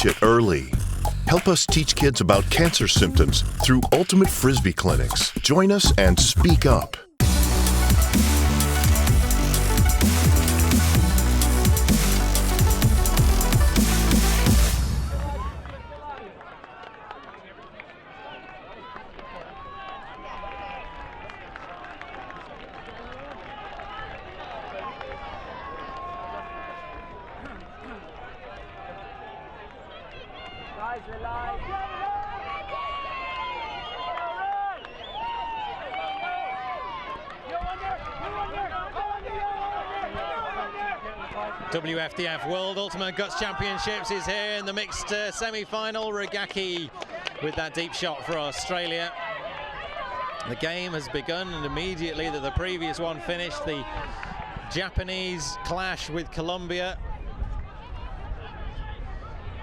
Catch it early. Help us teach kids about cancer symptoms through Ultimate Frisbee clinics. Join us and speak up. WFDF World Ultimate Guts Championships is here in the mixed semi-final. Rogacki with that deep shot for Australia. The game has begun, and immediately that the previous one finished, the Japanese clash with Colombia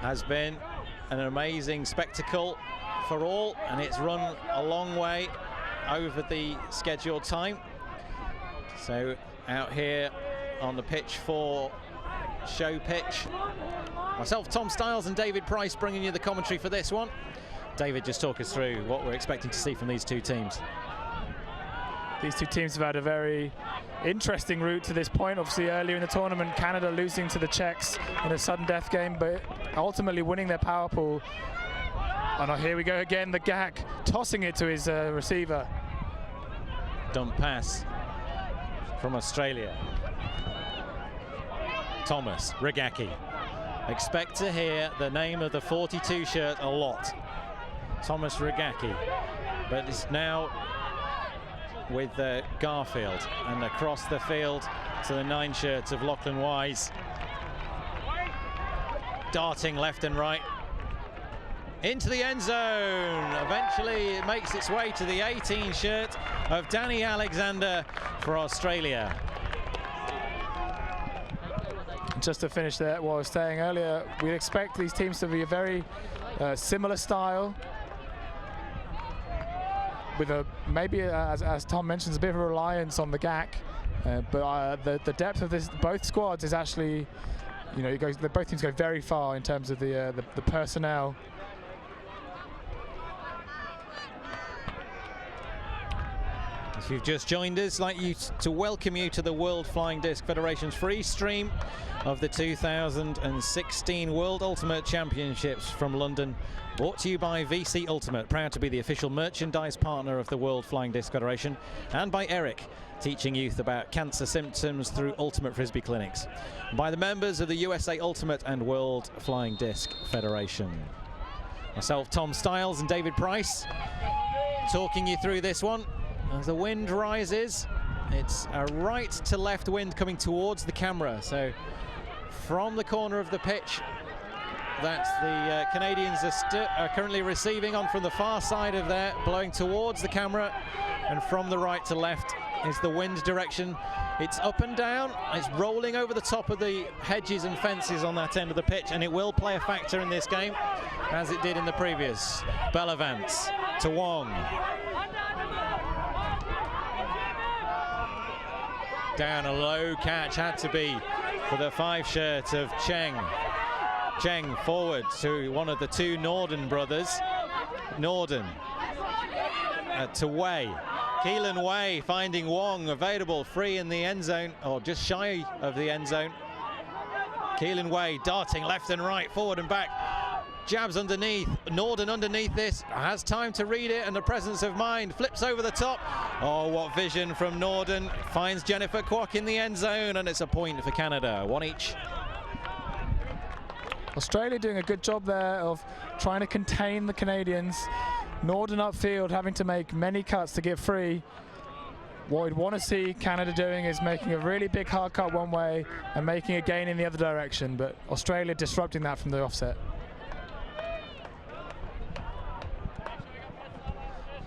has been an amazing spectacle for all, and it's run a long way over the scheduled time. So out here on the pitch for show pitch, myself, Tom Styles, and David Price bringing you the commentary for this one. David, just talk us through what we're expecting to see from these two teams. These two teams have had a very interesting route to this point. Obviously, earlier in the tournament, Canada losing to the Czechs in a sudden death game, but ultimately winning their power pool. And here we go again, the Gak tossing it to his receiver. Dump pass from Australia. Thomas, Rogacki. Expect to hear the name of the 42 shirt a lot. Thomas Rogacki. But it's now with Garfield, and across the field to the 9 shirts of Lachlan Wise. Darting left and right. Into the end zone. Eventually it makes its way to the 18 shirt of Danny Alexander for Australia. Just to finish there, what I was saying earlier, we expect these teams to be a very similar style, with a maybe as Tom mentions, a bit of a reliance on the Gak, but the depth of both squads is actually, you know, both teams go very far in terms of the personnel. If you've just joined us, I'd like to welcome you to the World Flying Disc Federation's free stream of the 2016 World Ultimate Championships from London, brought to you by VC Ultimate, proud to be the official merchandise partner of the World Flying Disc Federation, and by Eric, teaching youth about cancer symptoms through Ultimate Frisbee clinics, by the members of the USA Ultimate and World Flying Disc Federation. Myself, Tom Styles, and David Price talking you through this one. As the wind rises, it's a right to left wind coming towards the camera. So from the corner of the pitch that the Canadians are currently receiving on from the far side of there, blowing towards the camera, and from the right to left is the wind direction. It's up and down, it's rolling over the top of the hedges and fences on that end of the pitch, and it will play a factor in this game, as it did in the previous. Bellavance to Wong. Down, a low catch had to be for the 5 shirt of Cheng. Cheng forward to one of the 2 Norden brothers. Norden to Wei. Keelan Wei finding Wong available free in the end zone, or just shy of the end zone. Keelan Wei darting left and right, forward and back. Jabs underneath, Norden underneath this, has time to read it, and the presence of mind, flips over the top. Oh, what vision from Norden, finds Jennifer Kwok in the end zone, and it's a point for Canada, 1 each. Australia doing a good job there of trying to contain the Canadians. Norden upfield having to make many cuts to get free. What we'd want to see Canada doing is making a really big hard cut one way and making a gain in the other direction, but Australia disrupting that from the offset.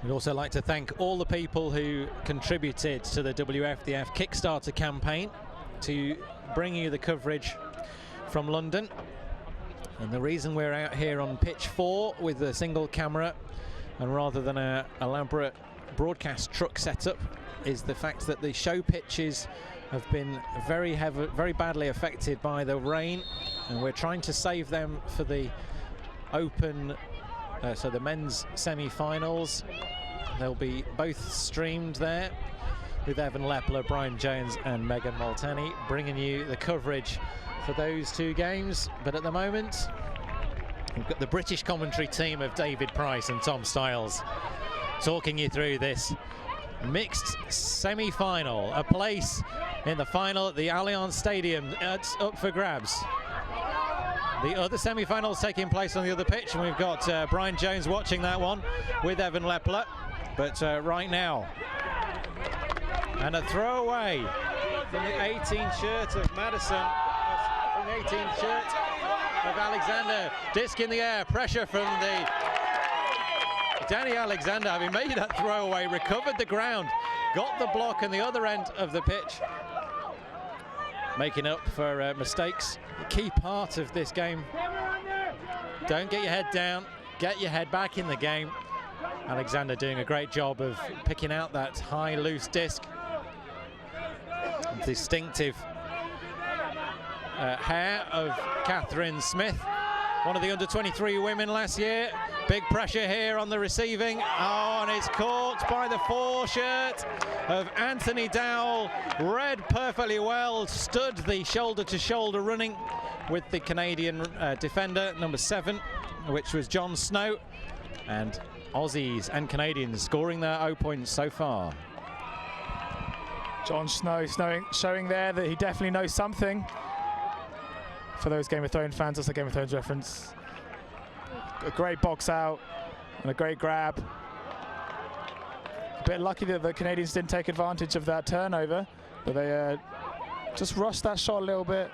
We'd also like to thank all the people who contributed to the WFDF Kickstarter campaign to bring you the coverage from London. And the reason we're out here on pitch 4 with a single camera, and rather than an elaborate broadcast truck setup, is the fact that the show pitches have been very badly affected by the rain, and we're trying to save them for the Open, so the men's semi-finals. They'll be both streamed there with Evan Lepler, Brian Jones and Megan Molteni bringing you the coverage for those two games. But at the moment, we've got the British commentary team of David Price and Tom Stiles talking you through this mixed semi-final. A place in the final at the Allianz Stadium. It's up for grabs. The other semi-finals taking place on the other pitch, and we've got Brian Jones watching that one with Evan Lepler. But right now, and a throwaway from the 18 shirt of Madison, from the 18 shirt of Alexander. Disc in the air, pressure from the Danny Alexander, having made that throwaway, recovered the ground, got the block on the other end of the pitch, making up for mistakes. The key part of this game. Don't get your head down, get your head back in the game. Alexander doing a great job of picking out that high loose disc. Distinctive hair of Catherine Smith, one of the under-23 women last year. Big pressure here on the receiving. Oh, and it's caught by the 4 shirt of Anthony Dowell. Read perfectly well, stood the shoulder-to-shoulder running with the Canadian defender, number 7, which was John Snow. And Aussies and Canadians scoring their 0 points so far. John Snow showing there that he definitely knows something. For those Game of Thrones fans, that's a Game of Thrones reference. A great box out and a great grab. A bit lucky that the Canadians didn't take advantage of that turnover, but they just rushed that shot a little bit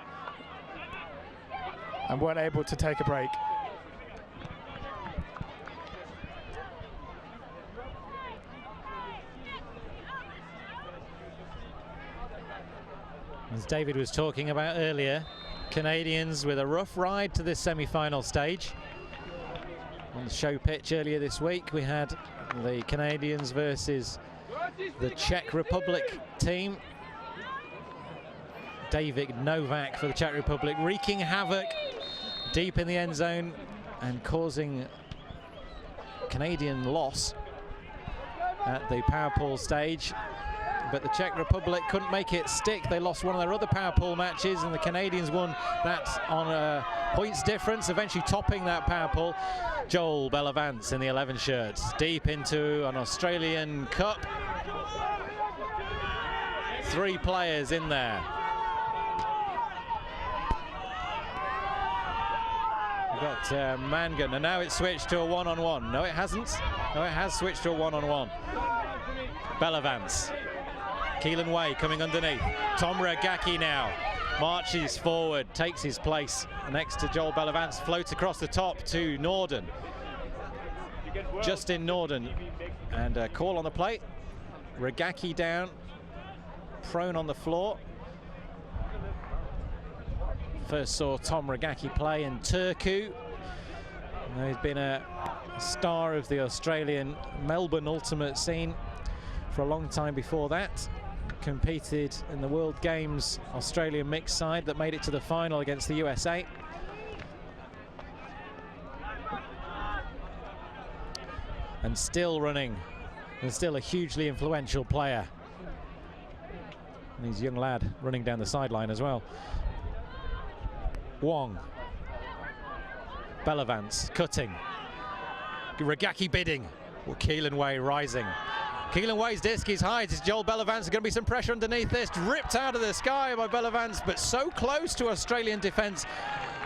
and weren't able to take a break. As David was talking about earlier, Canadians with a rough ride to this semi-final stage. On the show pitch earlier this week, we had the Canadians versus the Czech Republic team. David Novak for the Czech Republic, wreaking havoc deep in the end zone and causing Canadian loss at the power pool stage. But the Czech Republic couldn't make it stick. They lost one of their other power pool matches, and the Canadians won that on a points difference, eventually topping that power pool. Joel Bellavance in the 11 shirts, deep into an Australian Cup. 3 players in there. We've got Mangan, and now it's switched to a one-on-one. No, it hasn't. No, it has switched to a one-on-one. Bellavance. Keelan Way coming underneath. Tom Rogacki now marches forward, takes his place next to Joel Bellavance, floats across the top to Norden. Justin Norden, and a call on the plate. Rogacki down, prone on the floor. First saw Tom Rogacki play in Turku. He's been a star of the Australian Melbourne Ultimate scene for a long time before that. Competed in the World Games Australian mixed side that made it to the final against the USA. And still running, and still a hugely influential player. And he's a young lad running down the sideline as well. Wong. Bellavance cutting. Rogacki bidding. Well, Keelan Way rising. Keelan Way's disc is high. It's Joel Bellavance. There's going to be some pressure underneath this. Ripped out of the sky by Bellavance, but so close to Australian defence.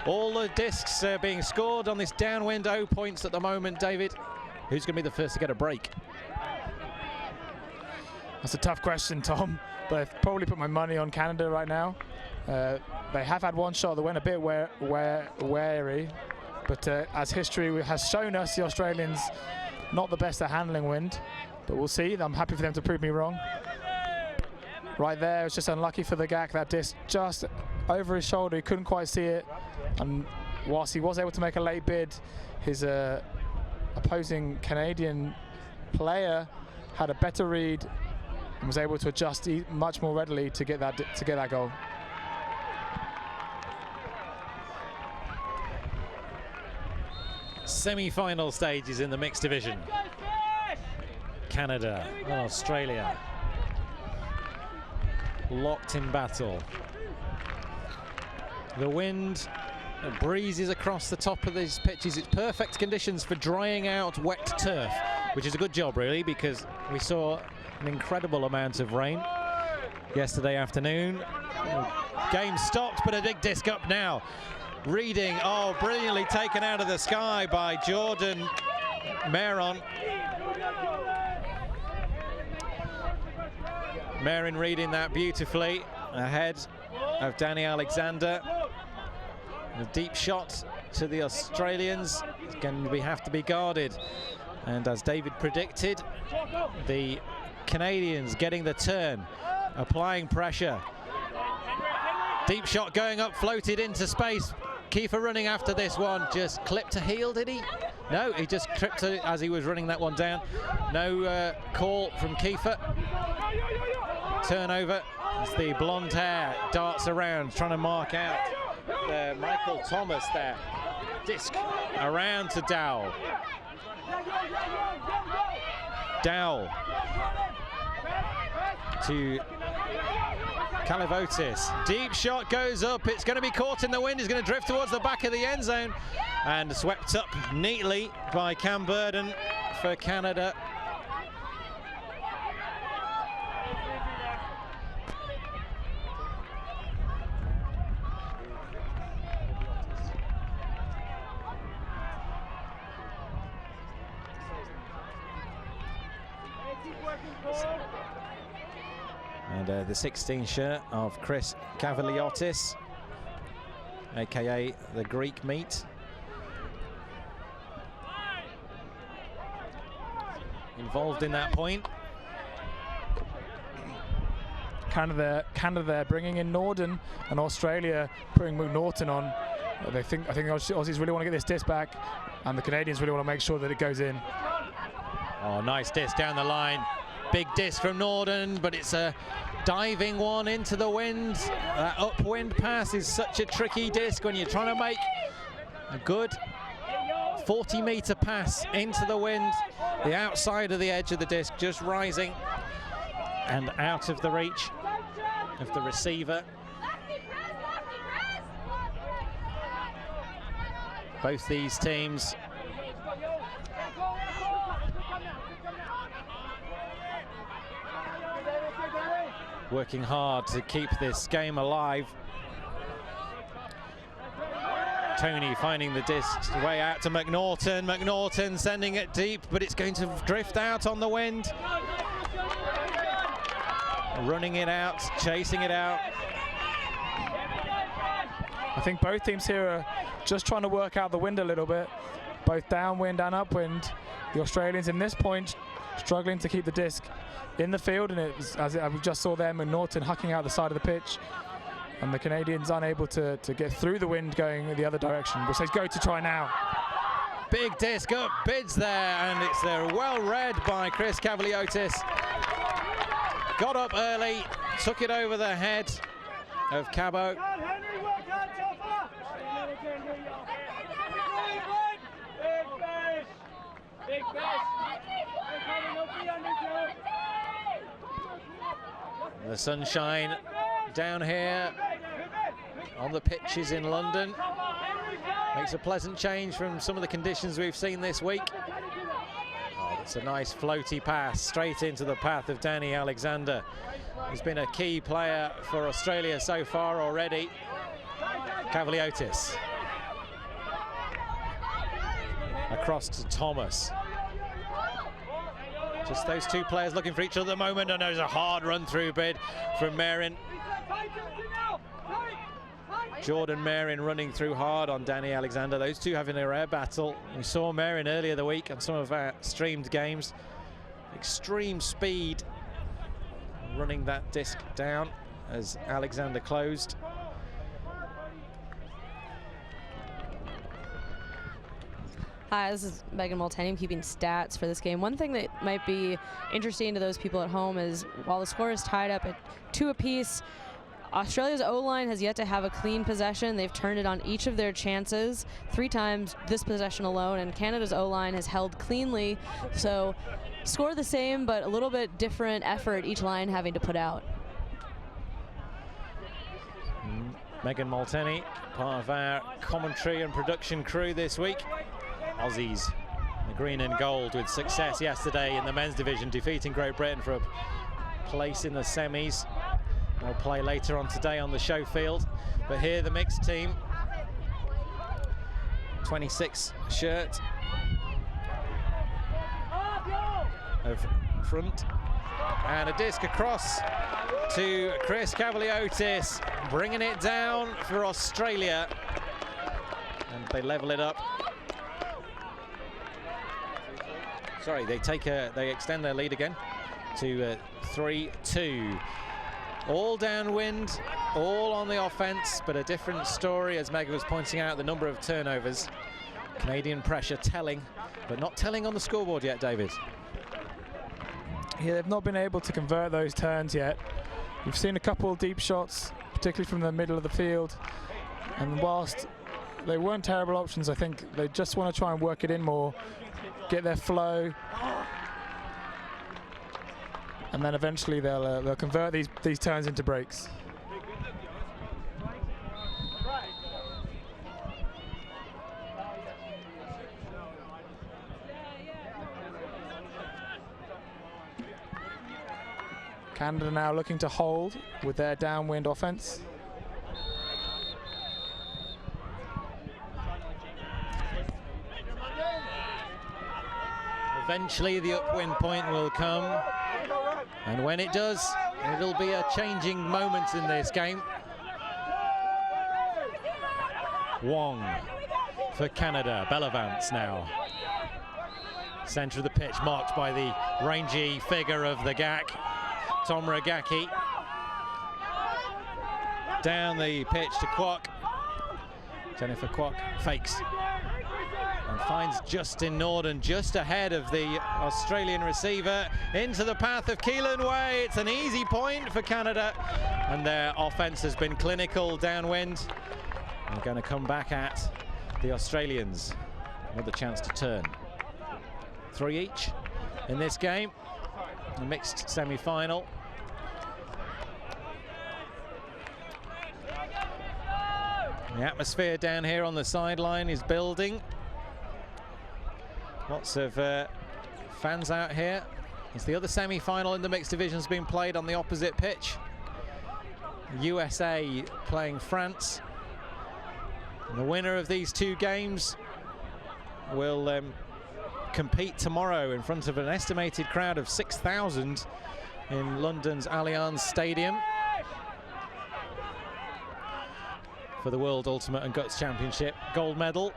All the discs being scored on this downwind 0 points at the moment. David, who's going to be the first to get a break? That's a tough question, Tom, but I've probably put my money on Canada right now. They have had one shot that went a bit wary, but as history has shown us, the Australians not the best at handling wind. But we'll see. I'm happy for them to prove me wrong. Right there, it's just unlucky for the GAC. That disc just over his shoulder. He couldn't quite see it. And whilst he was able to make a late bid, his opposing Canadian player had a better read and was able to adjust much more readily to get that goal. semi-final stages in the mixed division. Canada and Australia locked in battle. The wind breezes across the top of these pitches. It's perfect conditions for drying out wet turf, which is a good job really, because we saw an incredible amount of rain yesterday afternoon. Game stopped, but a big disc up now. Reading, oh, brilliantly taken out of the sky by Jordan Maron. Marin reading that beautifully ahead of Danny Alexander. A deep shot to the Australians is going to have to be guarded. And as David predicted, the Canadians getting the turn, applying pressure. Deep shot going up, floated into space. Kiefer running after this one, just clipped a heel, did he? No, he just tripped it as he was running that one down. No call from Kiefer. Turnover as the blonde hair darts around, trying to mark out Michael Thomas there. Disc around to Dowell. Dowell to Kalivotis. Deep shot goes up. It's going to be caught in the wind. It's going to drift towards the back of the end zone and swept up neatly by Cam Burden for Canada. And the 16 shirt of Chris Kavaliotis, aka the Greek meat. Involved in that point. Canada there bringing in Norden, and Australia putting McNaughton on. I think Aussies really want to get this disc back, and the Canadians really want to make sure that it goes in. Oh, nice disc down the line. Big disc from Norden, but it's a diving one into the wind. That upwind pass is such a tricky disc when you're trying to make a good 40-meter pass into the wind. The outside of the edge of the disc just rising and out of the reach of the receiver. Both these teams working hard to keep this game alive. Tony finding the disc way out to McNaughton. McNaughton sending it deep, but it's going to drift out on the wind. Running it out, chasing it out. I think both teams here are just trying to work out the wind a little bit, both downwind and upwind. The Australians in this point struggling to keep the disc in the field, and it was, as we just saw there, McNaughton hucking out the side of the pitch, and the Canadians unable to get through the wind going the other direction, which says go to try now. Big disc up, bids there, and it's well read by Chris Kavaliotis. Got up early, took it over the head of Cabo. The sunshine down here on the pitches in London makes a pleasant change from some of the conditions we've seen this week. Oh, that's a nice floaty pass straight into the path of Danny Alexander. He's been a key player for Australia so far already. Kavaliotis across to Thomas. Just those two players looking for each other at the moment, and there's a hard run-through bid from Marin. Jordan Marin running through hard on Danny Alexander. Those two having a rare battle. We saw Marin earlier the week on some of our streamed games. Extreme speed running that disc down as Alexander closed. Hi, this is Megan Multanian keeping stats for this game. One thing that might be interesting to those people at home is while the score is tied up at 2 apiece, Australia's O-line has yet to have a clean possession. They've turned it on each of their chances 3 times this possession alone, and Canada's O-line has held cleanly. So score the same, but a little bit different effort each line having to put out. Megan Molteni, part of our commentary and production crew this week. Aussies, the green and gold, with success yesterday in the men's division, defeating Great Britain for a place in the semis. They'll play later on today on the show field. But here the mixed team, 26 shirt of front, and a disc across to Chris Cavaliotis, bringing it down for Australia, and they level it up. Sorry, they extend their lead again to 3-2. All downwind, all on the offense, but a different story, as Megan was pointing out, the number of turnovers. Canadian pressure telling, but not telling on the scoreboard yet, David. Yeah, they've not been able to convert those turns yet. We've seen a couple of deep shots, particularly from the middle of the field, and whilst they weren't terrible options, I think they just want to try and work it in more, get their flow, and then eventually they'll convert these turns into breaks. Canada now looking to hold with their downwind offense. Eventually the upwind point will come, and when it does, it'll be a changing moment in this game. Wong for Canada, Bellavance now. Centre of the pitch marked by the rangy figure of the GAC, Tom Rogacki. Down the pitch to Kwok. Jennifer Kwok fakes and finds Justin Norden just ahead of the Australian receiver into the path of Keelan Way. It's an easy point for Canada, and their offense has been clinical downwind. They're going to come back at the Australians. Another chance to turn. 3 each in this game, a mixed semi-final. The atmosphere down here on the sideline is building. Lots of fans out here. As the other semi-final in the mixed division has been played on the opposite pitch. USA playing France. And the winner of these 2 games will compete tomorrow in front of an estimated crowd of 6,000 in London's Allianz Stadium for the World Ultimate and Guts Championship gold medal.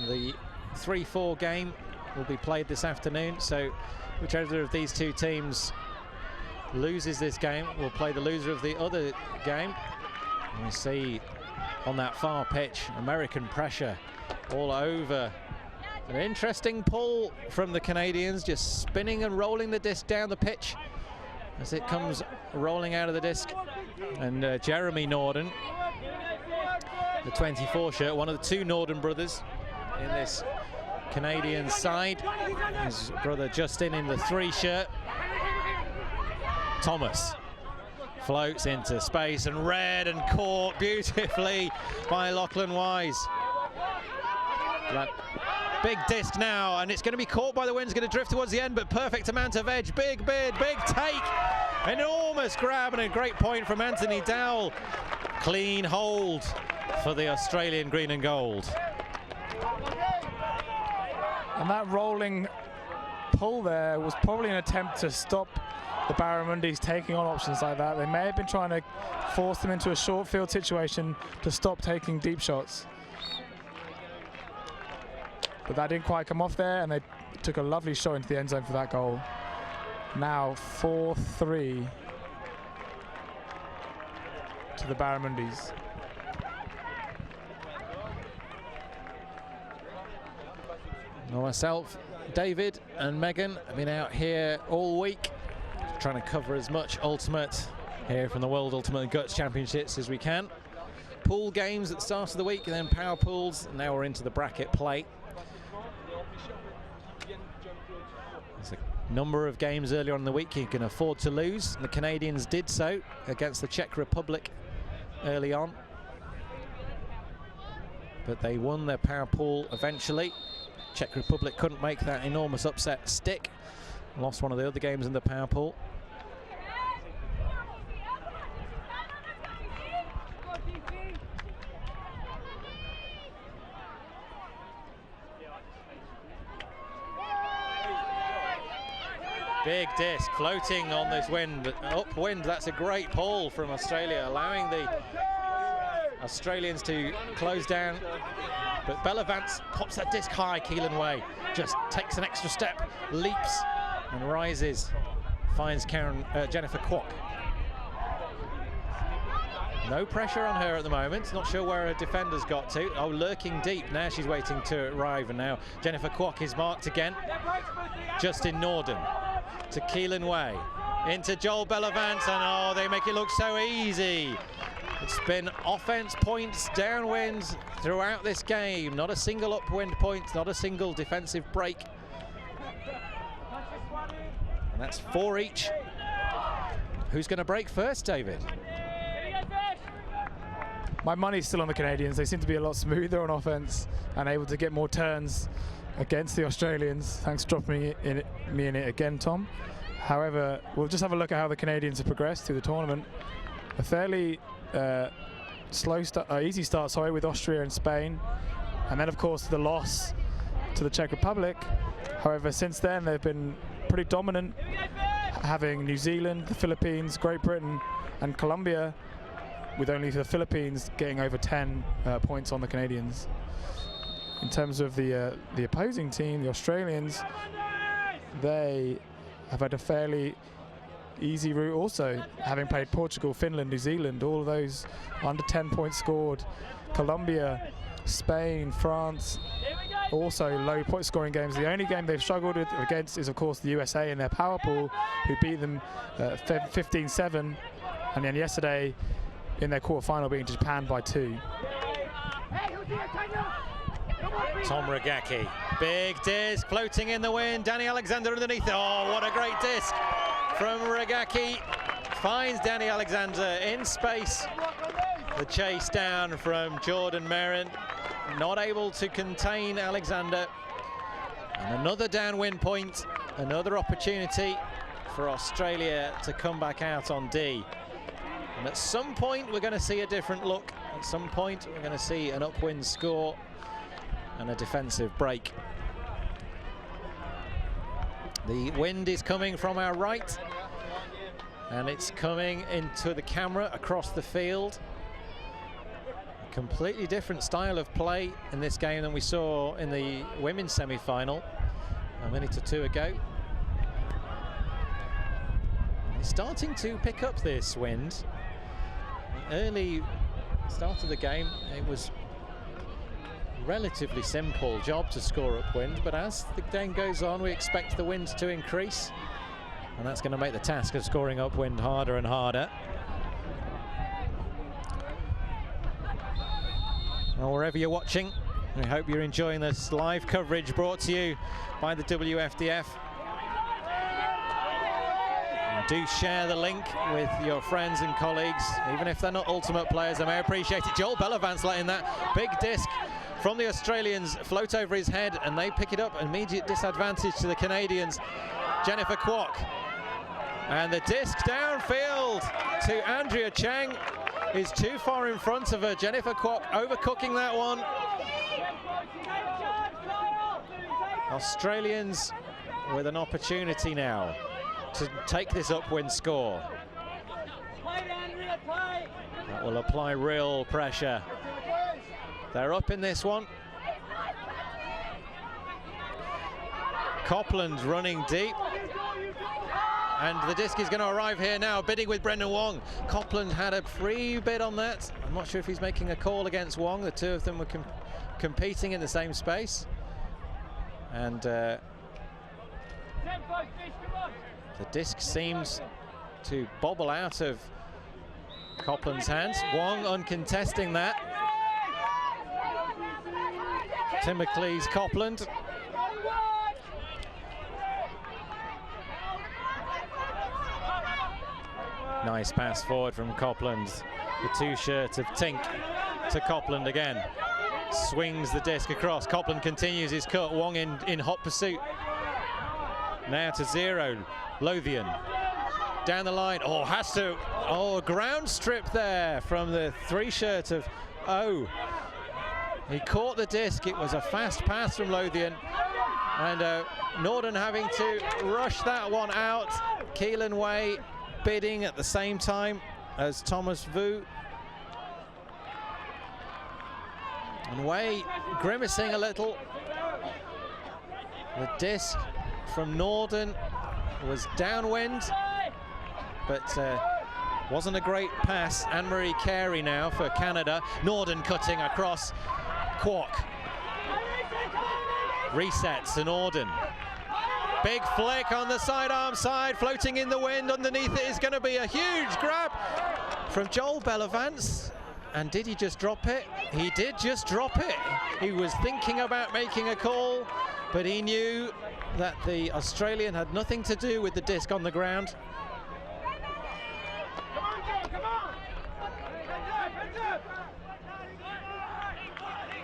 The 3-4 game will be played this afternoon, so whichever of these 2 teams loses this game will play the loser of the other game. And we see on that far pitch American pressure all over. An interesting pull from the Canadians, just spinning and rolling the disc down the pitch as it comes rolling out of the disc. And Jeremy Norden, the 24 shirt, one of the 2 Norden brothers in this Canadian side. His brother Justin in the 3 shirt. Thomas floats into space and read and caught beautifully by Lachlan Wise. That big disc now, and it's going to be caught by the wind. It's going to drift towards the end, but perfect amount of edge. Big bid, big take. Enormous grab and a great point from Anthony Dowell. Clean hold for the Australian green and gold. And that rolling pull there was probably an attempt to stop the Barramundis taking on options like that. They may have been trying to force them into a short field situation to stop taking deep shots. But that didn't quite come off there, and they took a lovely shot into the end zone for that goal. Now 4-3 to the Barramundis. Well, myself, David and Megan have been out here all week trying to cover as much ultimate here from the World Ultimate Guts Championships as we can. Pool games at the start of the week, and then power pools. Now we're into the bracket play. There's a number of games earlier on in the week you can afford to lose. The Canadians did so against the Czech Republic early on, but they won their power pool eventually. Czech Republic couldn't make that enormous upset stick. Lost one of the other games in the power pool. Big disc floating on this wind, upwind. That's a great pull from Australia, allowing the Australians to close down. But Bellavance pops that disc high, Keelan Way, just takes an extra step, leaps and rises, finds Jennifer Kwok. No pressure on her at the moment, not sure where her defender's got to. Oh, lurking deep, now she's waiting to arrive, and now Jennifer Kwok is marked again. Justin Norden to Keelan Way, into Joel Bellavance, and oh, they make it look so easy. It's been offense points, downwinds throughout this game. Not a single upwind point, not a single defensive break. And that's 4 each. Who's going to break first, David? My money's still on the Canadians. They seem to be a lot smoother on offense and able to get more turns against the Australians. Thanks for dropping me in it again, Tom. However, we'll just have a look at how the Canadians have progressed through the tournament. A fairly easy start, sorry, with Austria and Spain, and then of course the loss to the Czech Republic. However, since then they've been pretty dominant, having New Zealand, the Philippines, Great Britain and Colombia, with only the Philippines getting over 10 points on the Canadians. In terms of the opposing team, the Australians, they have had a fairly easy route also, having played Portugal, Finland, New Zealand, all of those under 10 points scored. Colombia, Spain, France, also low point scoring games. The only game they've struggled against is of course the USA in their power pool, who beat them 15-7, and then yesterday in their quarterfinal beating Japan by 2. Tom Rogacki, big disc floating in the wind. Danny Alexander underneath. Oh, what a great disc from Rogacki. Finds Danny Alexander in space. The chase down from Jordan Merrin, not able to contain Alexander. And another downwind point, another opportunity for Australia to come back out on D. And at some point we're going to see a different look. At some point we're going to see an upwind score and a defensive break. The wind is coming from our right, and it's coming into the camera across the field. A completely different style of play in this game than we saw in the women's semi-final a minute or two ago. It's starting to pick up this wind. The early start of the game, it was relatively simple job to score upwind, but as the game goes on we expect the winds to increase, and that's going to make the task of scoring upwind harder and harder. Well, wherever you're watching, we hope you're enjoying this live coverage brought to you by the WFDF. And do share the link with your friends and colleagues, even if they're not ultimate players. I may appreciate it. Joel Bellavance letting that big disc from the Australians float over his head, and they pick it up. Immediate disadvantage to the Canadians. Jennifer Kwok, and the disc downfield to Andrea Chang is too far in front of her. Jennifer Kwok overcooking that one. Australians with an opportunity now to take this upwind score. That will apply real pressure. They're up in this one. Copland's running deep, and the disc is going to arrive here now, bidding with Brendan Wong. Copland had a free bid on that. I'm not sure if he's making a call against Wong. The two of them were competing in the same space, and the disc seems to bobble out of Copland's hands. Wong uncontesting that. Timocles Copland. Nice pass forward from Copland. The two-shirt of Tink to Copland again. Swings the disc across. Copland continues his cut. Wong in hot pursuit. Now to 0. Lothian. Down the line. Oh, has to. Oh, ground strip there from the three-shirt of O. He caught the disc. It was a fast pass from Lothian. And Norden having to rush that one out. Keelan Way bidding at the same time as Thomas Vu. And Way grimacing a little. The disc from Norden was downwind, but wasn't a great pass. Anne-Marie Carey now for Canada. Norden cutting across. Kwok. Resets to Norden. Big flick on the sidearm side, floating in the wind. Underneath it is going to be a huge grab from Joel Bellavance. And did he just drop it? He did just drop it. He was thinking about making a call, but he knew that the Australian had nothing to do with the disc on the ground.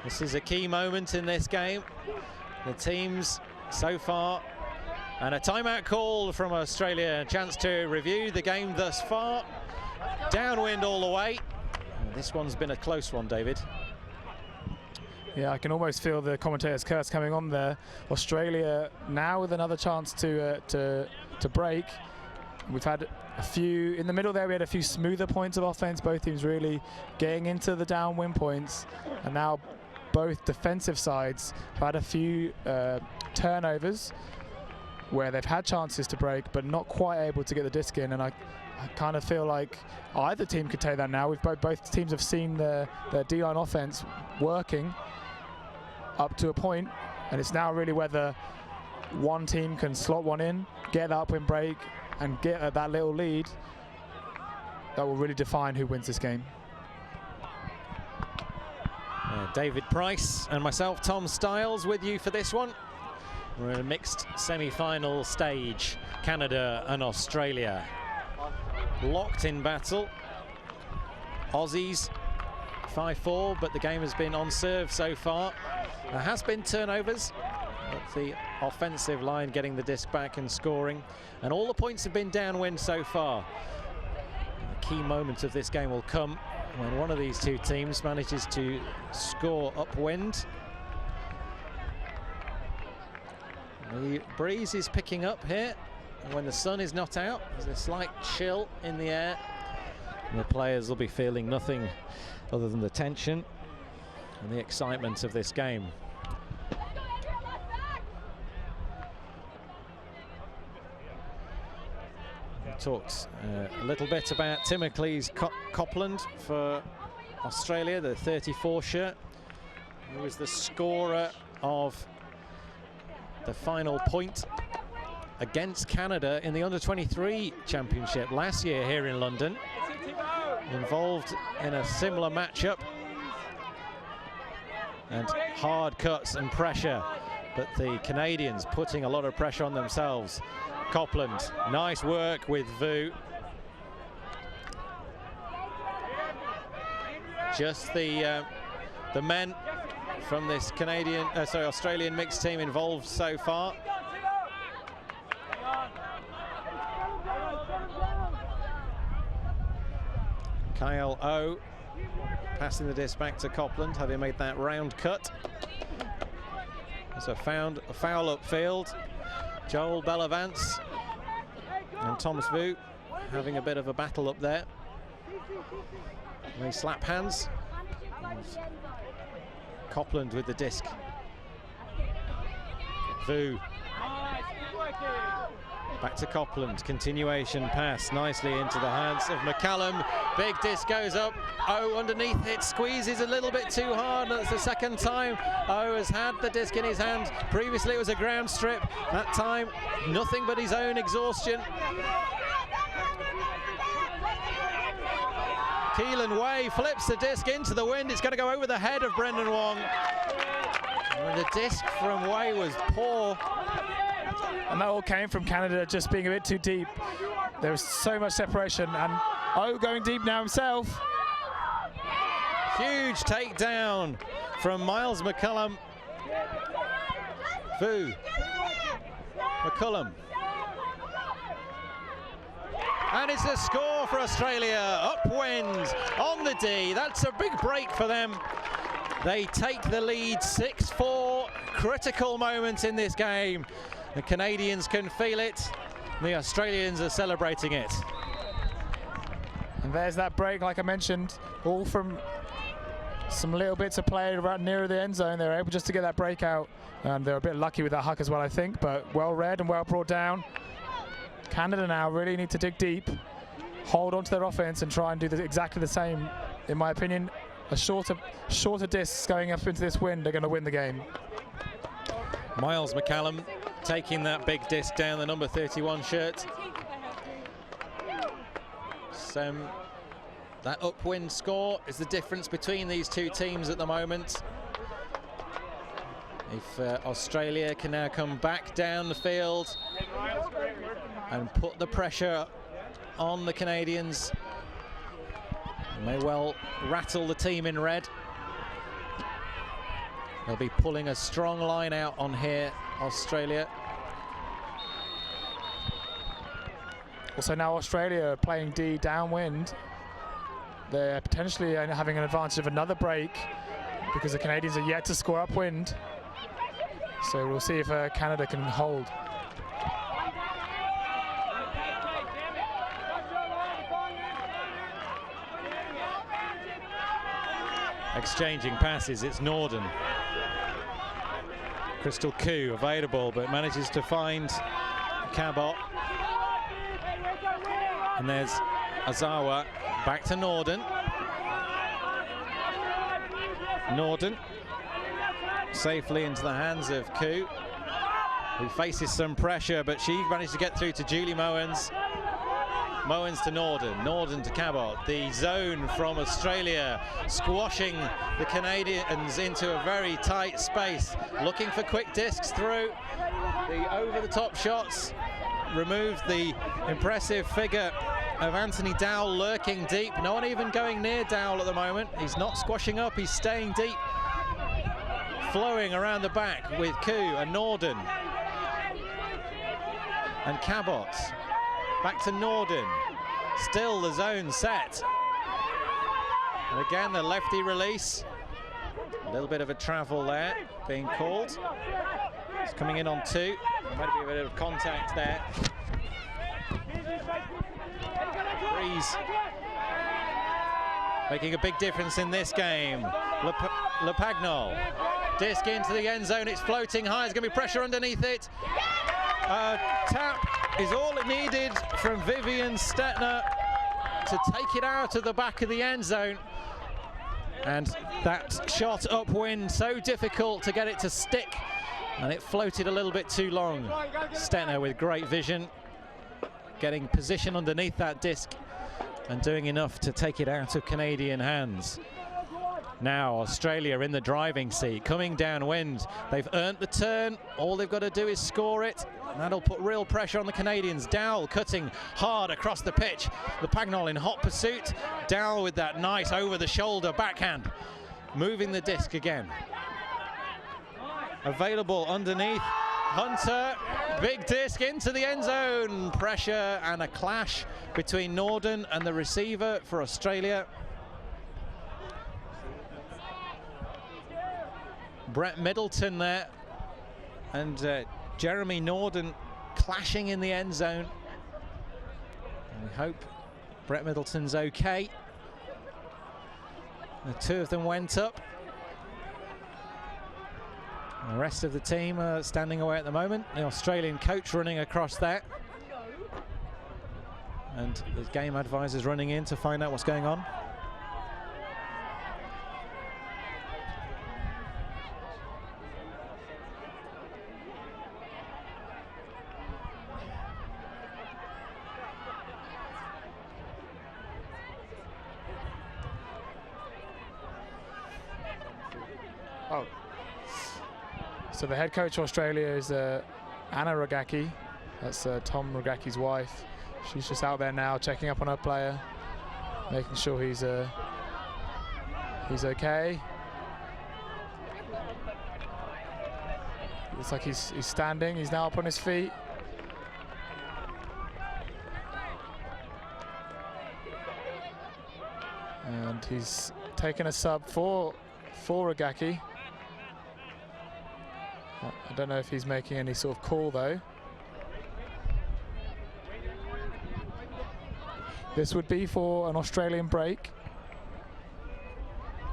This is a key moment in this game. The teams so far, and a timeout call from Australia. A chance to review the game thus far. Downwind all the way. This one's been a close one, David. Yeah, I can almost feel the commentator's curse coming on there. Australia now with another chance to break. We've had a few in the middle there. We had a few smoother points of offense. Both teams really getting into the downwind points, and now both defensive sides have had a few turnovers where they've had chances to break, but not quite able to get the disc in. And I kind of feel like either team could take that now. Both teams have seen their D-line offense working up to a point, and it's now really whether one team can slot one in, get that upwind break, and get that little lead that will really define who wins this game. David Price and myself, Tom Stiles, with you for this one. We're in a mixed semi-final stage, Canada and Australia. Locked in battle. Aussies 5-4, but the game has been on serve so far. There has been turnovers, but the offensive line getting the disc back and scoring, and all the points have been downwind so far. The key moment of this game will come when one of these two teams manages to score upwind. The breeze is picking up here. When the sun is not out, there's a slight chill in the air. And the players will be feeling nothing other than the tension and the excitement of this game. We talked a little bit about Timocles Copland for Australia, the 34 shirt. He was the scorer of the final point against Canada in the under-23 championship last year here in London. Involved in a similar matchup and hard cuts and pressure, but the Canadians putting a lot of pressure on themselves. Copland, nice work with Vu. Just the men from this Australian mixed team involved so far. Kyle O passing the disc back to Copland, having made that round cut. So found a foul upfield. Joel Bellavance and Thomas Vu having a bit of a battle up there. They slap hands. Copland with the disc. Vu. Back to Copland, continuation pass nicely into the hands of McCallum. Big disc goes up, O underneath it, squeezes a little bit too hard. That's the second time O has had the disc in his hand. Previously it was a ground strip, that time nothing but his own exhaustion. Keelan Way flips the disc into the wind. It's going to go over the head of Brendan Wong. And the disc from Way was poor. And that all came from Canada just being a bit too deep. There was so much separation, and O going deep now himself. Huge takedown from Miles McCullum. Vu McCullum. And it's a score for Australia. Upwind on the D. That's a big break for them. They take the lead 6-4. Critical moment in this game. The Canadians can feel it. The Australians are celebrating it. And there's that break, like I mentioned, all from some little bits of play around nearer the end zone. They were able just to get that break out. And they're a bit lucky with that huck as well, I think, but well read and well brought down. Canada now really need to dig deep, hold on to their offense and try and do exactly the same. In my opinion, a shorter discs going up into this wind, they're going to win the game. Miles McCullum taking that big disc down, the number 31 shirt. So that upwind score is the difference between these two teams at the moment. If Australia can now come back down the field and put the pressure on the Canadians, may well rattle the team in red. They'll be pulling a strong line out on here, Australia. Also now Australia playing D downwind. They're potentially having an advantage of another break because the Canadians are yet to score upwind. So we'll see if Canada can hold. Exchanging passes, it's Norden. Crystal Koo available, but manages to find Cabot. And there's Azawa back to Norden. Norden safely into the hands of Koo, who faces some pressure, but she managed to get through to Julie Mowens. Mowens to Norden, Norden to Cabot. The zone from Australia squashing the Canadians into a very tight space, looking for quick discs through. The over-the-top shots removed the impressive figure of Anthony Dowell lurking deep. No one even going near Dowell at the moment. He's not squashing up, he's staying deep. Flowing around the back with Koo and Norden. And Cabot. Back to Norden. Still the zone set. And again, the lefty release. A little bit of a travel there being called. It's coming in on two. Might be a bit of contact there. Breeze making a big difference in this game. Lepagnol. Disc into the end zone. It's floating high. There's going to be pressure underneath it. Tap is all it needed from Vivian Stetner to take it out of the back of the end zone. And that shot upwind, so difficult to get it to stick, and it floated a little bit too long. Stetner with great vision, getting position underneath that disc and doing enough to take it out of Canadian hands. Now Australia in the driving seat, coming downwind. They've earned the turn. All they've got to do is score it. And that'll put real pressure on the Canadians. Dowell cutting hard across the pitch. Lepagnol in hot pursuit. Dowell with that nice over-the-shoulder backhand. Moving the disc again. Available underneath. Hunter, big disc into the end zone. Pressure and a clash between Norden and the receiver for Australia. Brett Middleton there, and Jeremy Norden clashing in the end zone. And we hope Brett Middleton's okay. The two of them went up. The rest of the team are standing away at the moment. The Australian coach running across there. And the game advisor's running in to find out what's going on. So the head coach of Australia is Anna Rogacki. That's Tom Rogacki's wife. She's just out there now checking up on her player, making sure he's okay. Looks like he's standing. He's now up on his feet. And he's taken a sub for Rogacki. I don't know if he's making any sort of call though. This would be for an Australian break,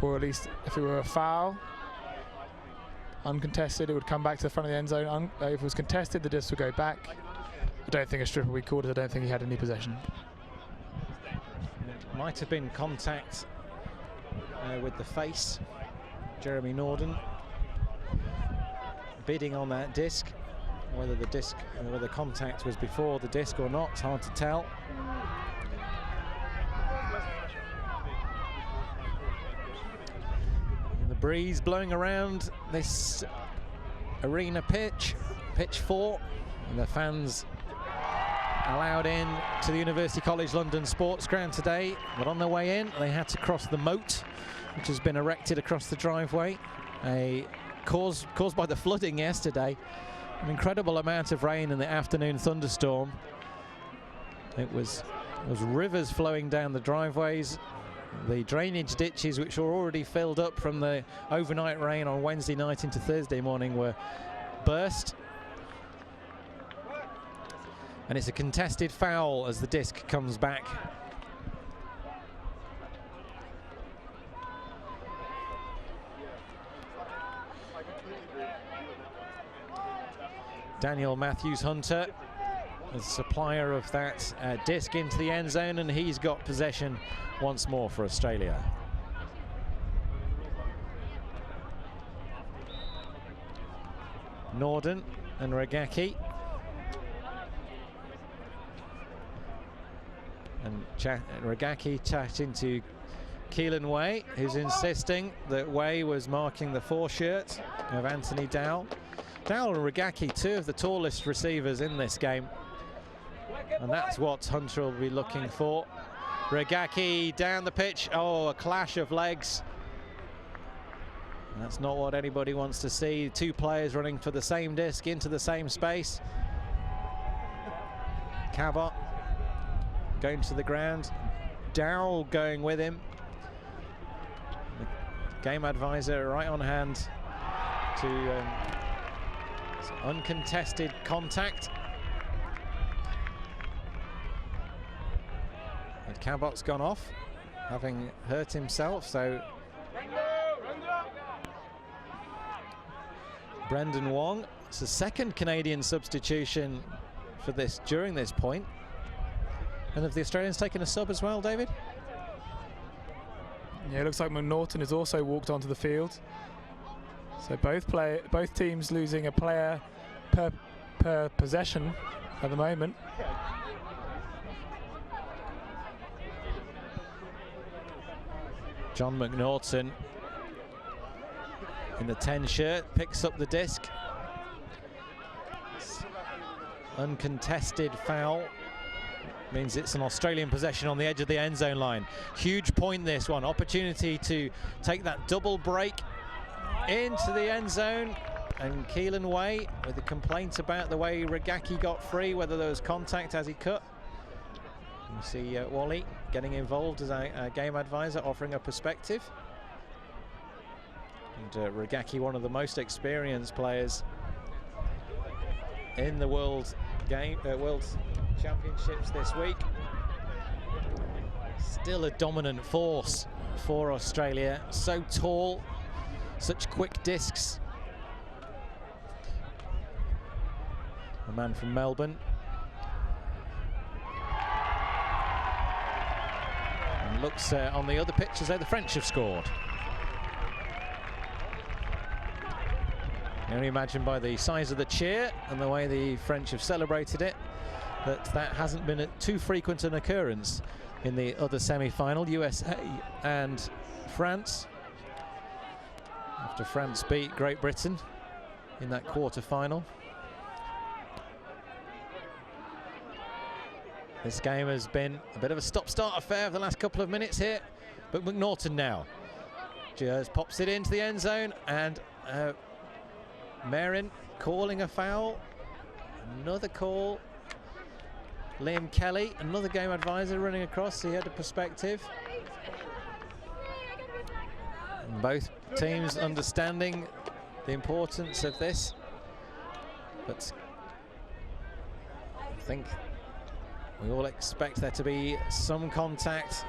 or at least if it were a foul, uncontested, it would come back to the front of the end zone. If it was contested, the disc would go back. I don't think a stripper would be called. I don't think he had any possession. Might have been contact with the face. Jeremy Norden bidding on that disc. Whether the contact was before the disc or not, it's hard to tell. And the breeze blowing around this arena pitch 4, and the fans allowed in to the University College London Sports Ground today, but on their way in they had to cross the moat, which has been erected across the driveway, caused by the flooding yesterday. An incredible amount of rain in the afternoon thunderstorm. It was rivers flowing down the driveways. The drainage ditches, which were already filled up from the overnight rain on Wednesday night into Thursday morning, were burst. And it's a contested foul as the disc comes back. Daniel Matthews-Hunter, the supplier of that disc into the end zone, and he's got possession once more for Australia. Norden and Rogacki. And Rogacki chatting to Keelan Way, who's insisting that Way was marking the foreshirt of Anthony Dowell. Dowell and Rogacki, two of the tallest receivers in this game, and that's what Hunter will be looking for. Rogacki down the pitch. Oh, a clash of legs. That's not what anybody wants to see. Two players running for the same disc into the same space. Cabot going to the ground, Dowell going with him. The game advisor right on hand to uncontested contact. And Cabot's gone off, having hurt himself, so Brendan Wong, it's the second Canadian substitution for this during this point. And have the Australians taken a sub as well, David? Yeah, it looks like McNaughton has also walked onto the field. So both teams losing a player per possession at the moment. John McNaughton in the 10 shirt picks up the disc. Uncontested foul. Means it's an Australian possession on the edge of the end zone line. Huge point, this one. Opportunity to take that double break into the end zone. And Keelan Way with a complaint about the way Rogacki got free, whether there was contact as he cut. You see Wally getting involved as a game advisor, offering a perspective. And Rogacki, one of the most experienced players in the World Championships this week. Still a dominant force for Australia. So tall, such quick discs. A man from Melbourne. And looks on the other pitch as though the French have scored. You only imagine by the size of the cheer and the way the French have celebrated it that hasn't been too frequent an occurrence in the other semi-final, USA and France. After France beat Great Britain in that quarter-final. This game has been a bit of a stop-start affair for the last couple of minutes here, but McNaughton now just pops it into the end zone, and Marin calling a foul. Another call. Liam Kelly, another game advisor, running across. He had a perspective. And both teams understanding the importance of this, but I think we all expect there to be some contact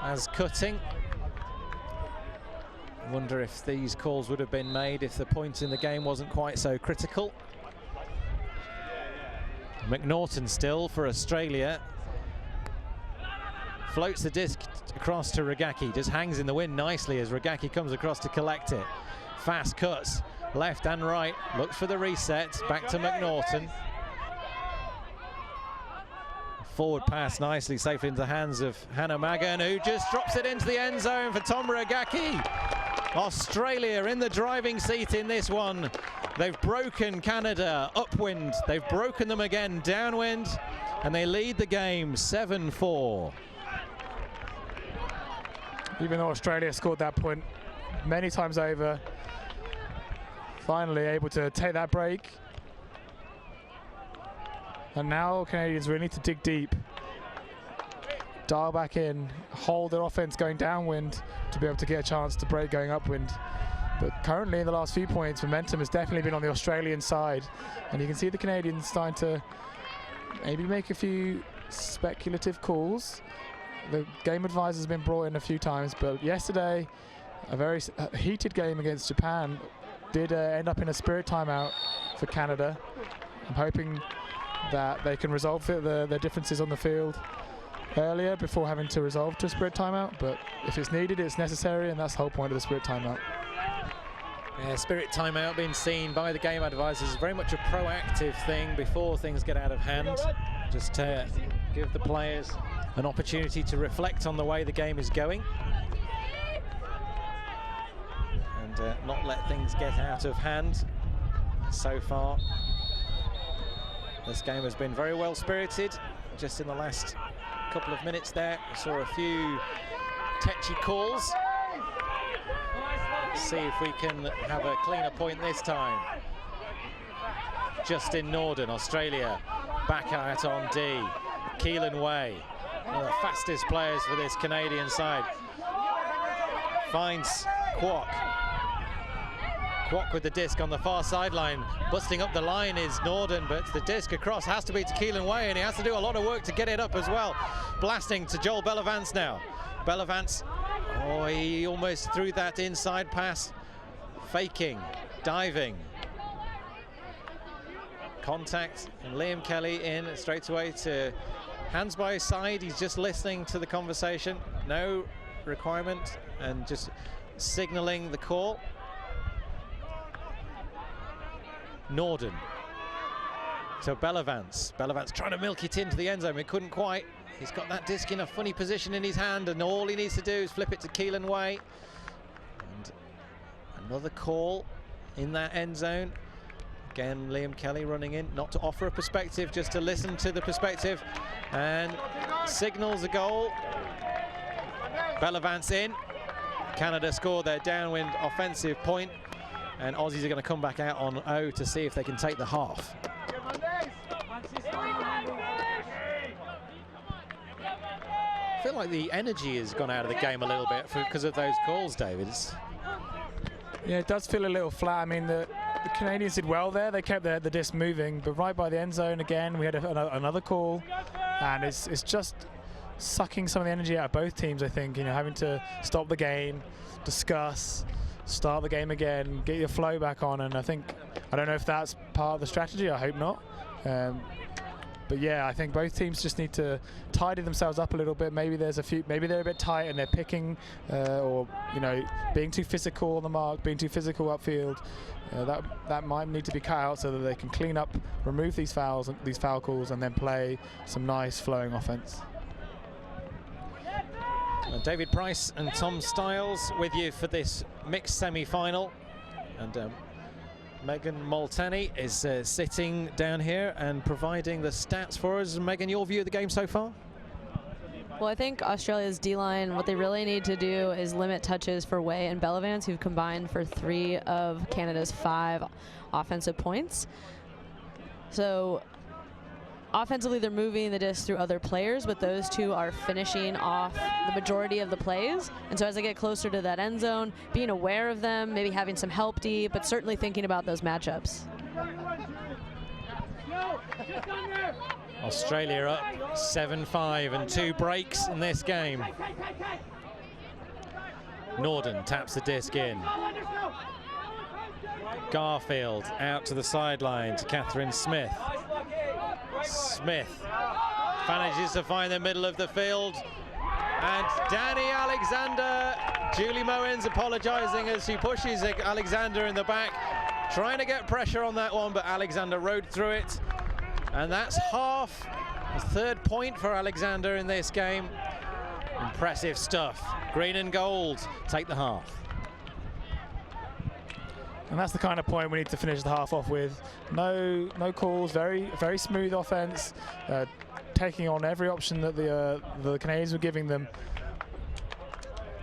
as cutting. I wonder if these calls would have been made if the point in the game wasn't quite so critical. McNaughton still for Australia. Floats the disc across to Rogacki, just hangs in the wind nicely as Rogacki comes across to collect it. Fast cuts, left and right, looks for the reset, back to McNaughton. Forward pass nicely, safely into the hands of Hannah Magan, who just drops it into the end zone for Tom Rogacki. Australia in the driving seat in this one. They've broken Canada upwind, they've broken them again downwind, and they lead the game 7-4. Even though Australia scored that point many times over, finally able to take that break. And now Canadians really need to dig deep, dial back in, hold their offense going downwind to be able to get a chance to break going upwind. But currently in the last few points, momentum has definitely been on the Australian side, and you can see the Canadians starting to maybe make a few speculative calls. The game advisor has been brought in a few times, but yesterday a very heated game against Japan did end up in a spirit timeout for Canada. I'm hoping that they can resolve the differences on the field earlier before having to resolve to a spirit timeout, but if it's needed, it's necessary, and that's the whole point of the spirit timeout. Yeah, spirit timeout being seen by the game advisors is very much a proactive thing before things get out of hand. Just to give the players an opportunity to reflect on the way the game is going and not let things get out of hand. So far, this game has been very well spirited. Just in the last couple of minutes there, we saw a few tetchy calls. See if we can have a cleaner point this time. Justin Norden, Australia, back out on D. Keelan Way, one of the fastest players for this Canadian side. Finds Kwok. Kwok with the disc on the far sideline. Busting up the line is Norden, but the disc across has to be to Keelan Way, and he has to do a lot of work to get it up as well. Blasting to Joel Bellavance now. Bellavance, oh, he almost threw that inside pass. Faking, diving. Contact, and Liam Kelly in straight away to hands by his side. He's just listening to the conversation. No requirement, and just signaling the call. Norden to Bellavance. Bellavance trying to milk it into the end zone. It couldn't quite. He's got that disc in a funny position in his hand, and all he needs to do is flip it to Keelan Way. And another call in that end zone. Again, Liam Kelly running in, not to offer a perspective, just to listen to the perspective, and signals a goal. Bellavance in. Canada score their downwind offensive point, and Aussies are going to come back out on O to see if they can take the half. I feel like the energy has gone out of the game a little bit because of those calls, David. Yeah, it does feel a little flat. I mean, the Canadians did well there. They kept the disc moving, but right by the end zone again, we had another call, and it's just sucking some of the energy out of both teams, I think. You know, having to stop the game, discuss, start the game again, get your flow back on, and I don't know if that's part of the strategy. I hope not. But yeah, I think both teams just need to tidy themselves up a little bit. Maybe they're a bit tight and they're picking, or being too physical on the mark, being too physical upfield. That might need to be cut out so that they can clean up, remove these fouls, these foul calls, and then play some nice flowing offense. David Price and Tom Stiles with you for this mixed semi-final, and Megan Molteni is sitting down here and providing the stats for us. Megan, your view of the game so far? Well, I think Australia's D-line, what they really need to do is limit touches for Way and Bellavance, who've combined for 3 of Canada's 5 offensive points. So offensively, they're moving the disc through other players, but those two are finishing off the majority of the plays. And so as they get closer to that end zone, being aware of them, maybe having some help D, but certainly thinking about those matchups. Australia up 7-5 and 2 breaks in this game. Norden taps the disc in. Garfield out to the sideline to Catherine Smith. Smith manages to find the middle of the field, and Danny Alexander, Julie Mowens apologizing as she pushes Alexander in the back, trying to get pressure on that one, but Alexander rode through it, and that's half, the 3rd point for Alexander in this game. Impressive stuff. Green and gold take the half. And that's the kind of point we need to finish the half off with. No calls, very smooth offense, taking on every option that the Canadians were giving them.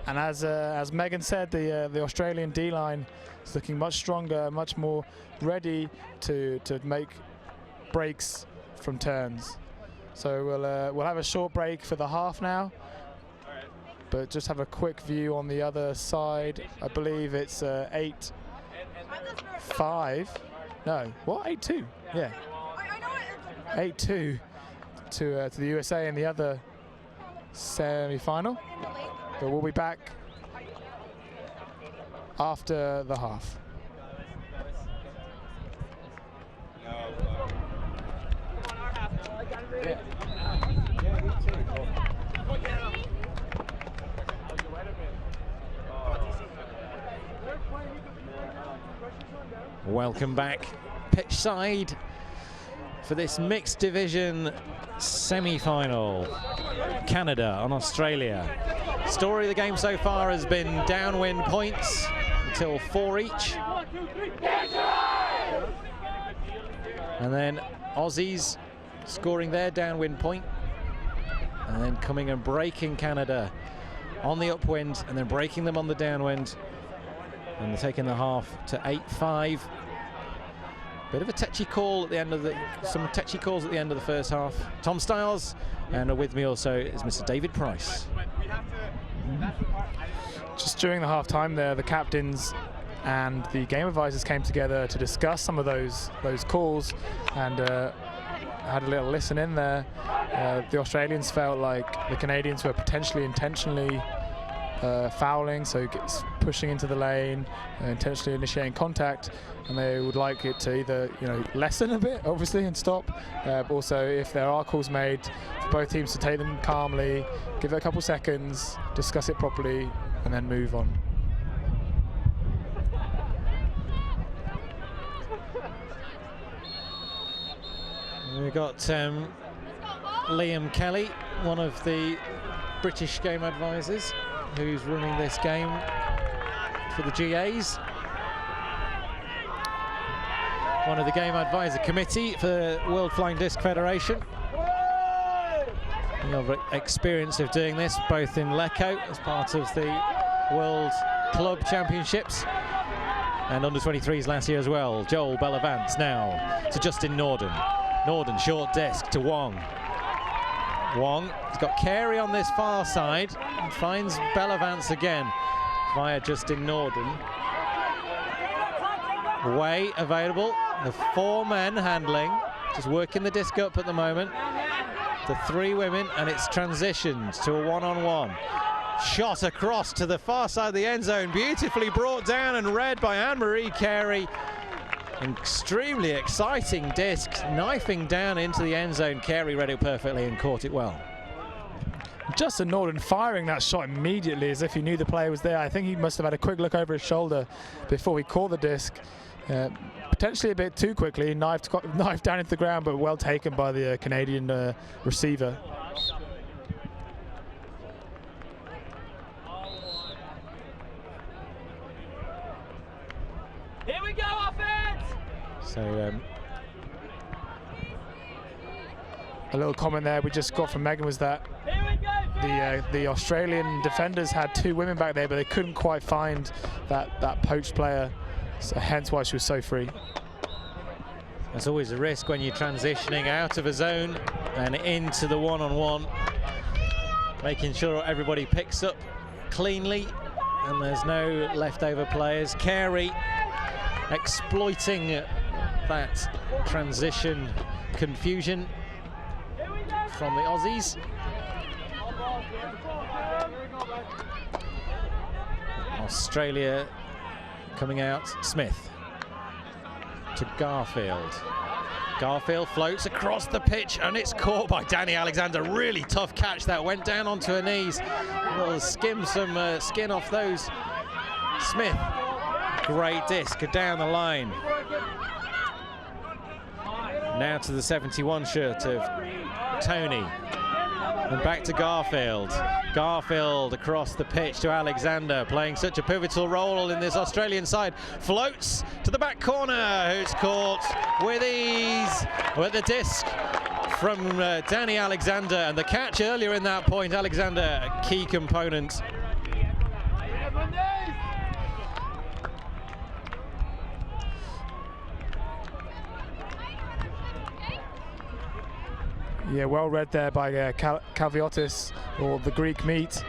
And as Megan said, the Australian D-line is looking much stronger, much more ready to make breaks from turns. So we'll have a short break for the half now, but just have a quick view on the other side. I believe it's 8-5. No, what? 8-2. Yeah. 8-2 to the USA in the other semi-final. But we'll be back after the half. Welcome back pitch side for this mixed division semi-final. Canada on Australia. Story of the game so far has been downwind points until 4 each. And then Aussies scoring their downwind point, and then coming and breaking Canada on the upwind, and then breaking them on the downwind. And they're taking the half to 8-5. Bit of a touchy call at the end of some touchy calls at the end of the first half. Tom Stiles, and with me also is Mr. David Price. Just during the half time there, the captains and the game advisors came together to discuss some of those calls, and had a little listen in there. The Australians felt like the Canadians were potentially intentionally fouling, so pushing into the lane, intentionally initiating contact, and they would like it to either lessen a bit, obviously, and stop. But also, if there are calls made, for both teams to take them calmly, give it a couple seconds, discuss it properly, and then move on. We've got Liam Kelly, one of the British game advisors, who's running this game for the GAs. One of the game advisor committee for the World Flying Disc Federation. You have experience of doing this both in Lecco as part of the World Club Championships and under 23s last year as well. Joel Bellavance now to Justin Norden. Norden short disc to Wong. Wong has got Carey on this far side and finds Bellavance again via Justin Norden. Way available. The 4 men handling, just working the disc up at the moment. The 3 women, and it's transitioned to a one-on-one. Shot across to the far side of the end zone, beautifully brought down and read by Anne-Marie Carey. Extremely exciting disc, knifing down into the end zone. Carey read it perfectly and caught it well. Justin Norden firing that shot immediately as if he knew the player was there. I think he must have had a quick look over his shoulder before he caught the disc. Potentially a bit too quickly, knifed down into the ground, but well taken by the Canadian receiver. Here we go, offense! So a little comment there we just got from Megan was that the Australian defenders had 2 women back there, but they couldn't quite find that poached player, so hence why she was so free. There's always a risk when you're transitioning out of a zone and into the one-on-one, making sure everybody picks up cleanly and there's no leftover players. Carey exploiting that transition confusion from the Aussies. Australia coming out. Smith to Garfield. Garfield floats across the pitch and it's caught by Danny Alexander. Really tough catch that, went down onto her knees. Will skim some skin off those. Smith, great disc down the line. Now to the 71 shirt of Tony. And back to Garfield. Garfield across the pitch to Alexander, playing such a pivotal role in this Australian side. Floats to the back corner, who's caught with ease with the disc from Danny Alexander. And the catch earlier in that point, Alexander, a key component. Yeah, well read there by Kalviotis, or the Greek meat.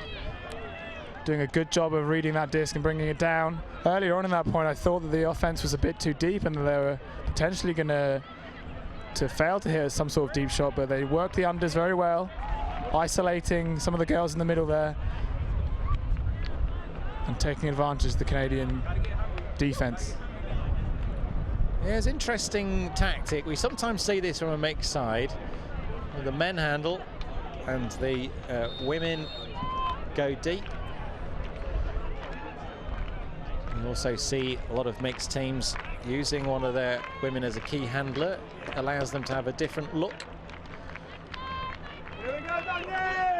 Doing a good job of reading that disc and bringing it down. Earlier on in that point, I thought that the offense was a bit too deep and that they were potentially going to fail to hit some sort of deep shot, but they worked the unders very well, isolating some of the girls in the middle there and taking advantage of the Canadian defense. Yeah, it's an interesting tactic. We sometimes see this from a mixed side. The men handle and the women go deep. You also see a lot of mixed teams using one of their women as a key handler. It allows them to have a different look.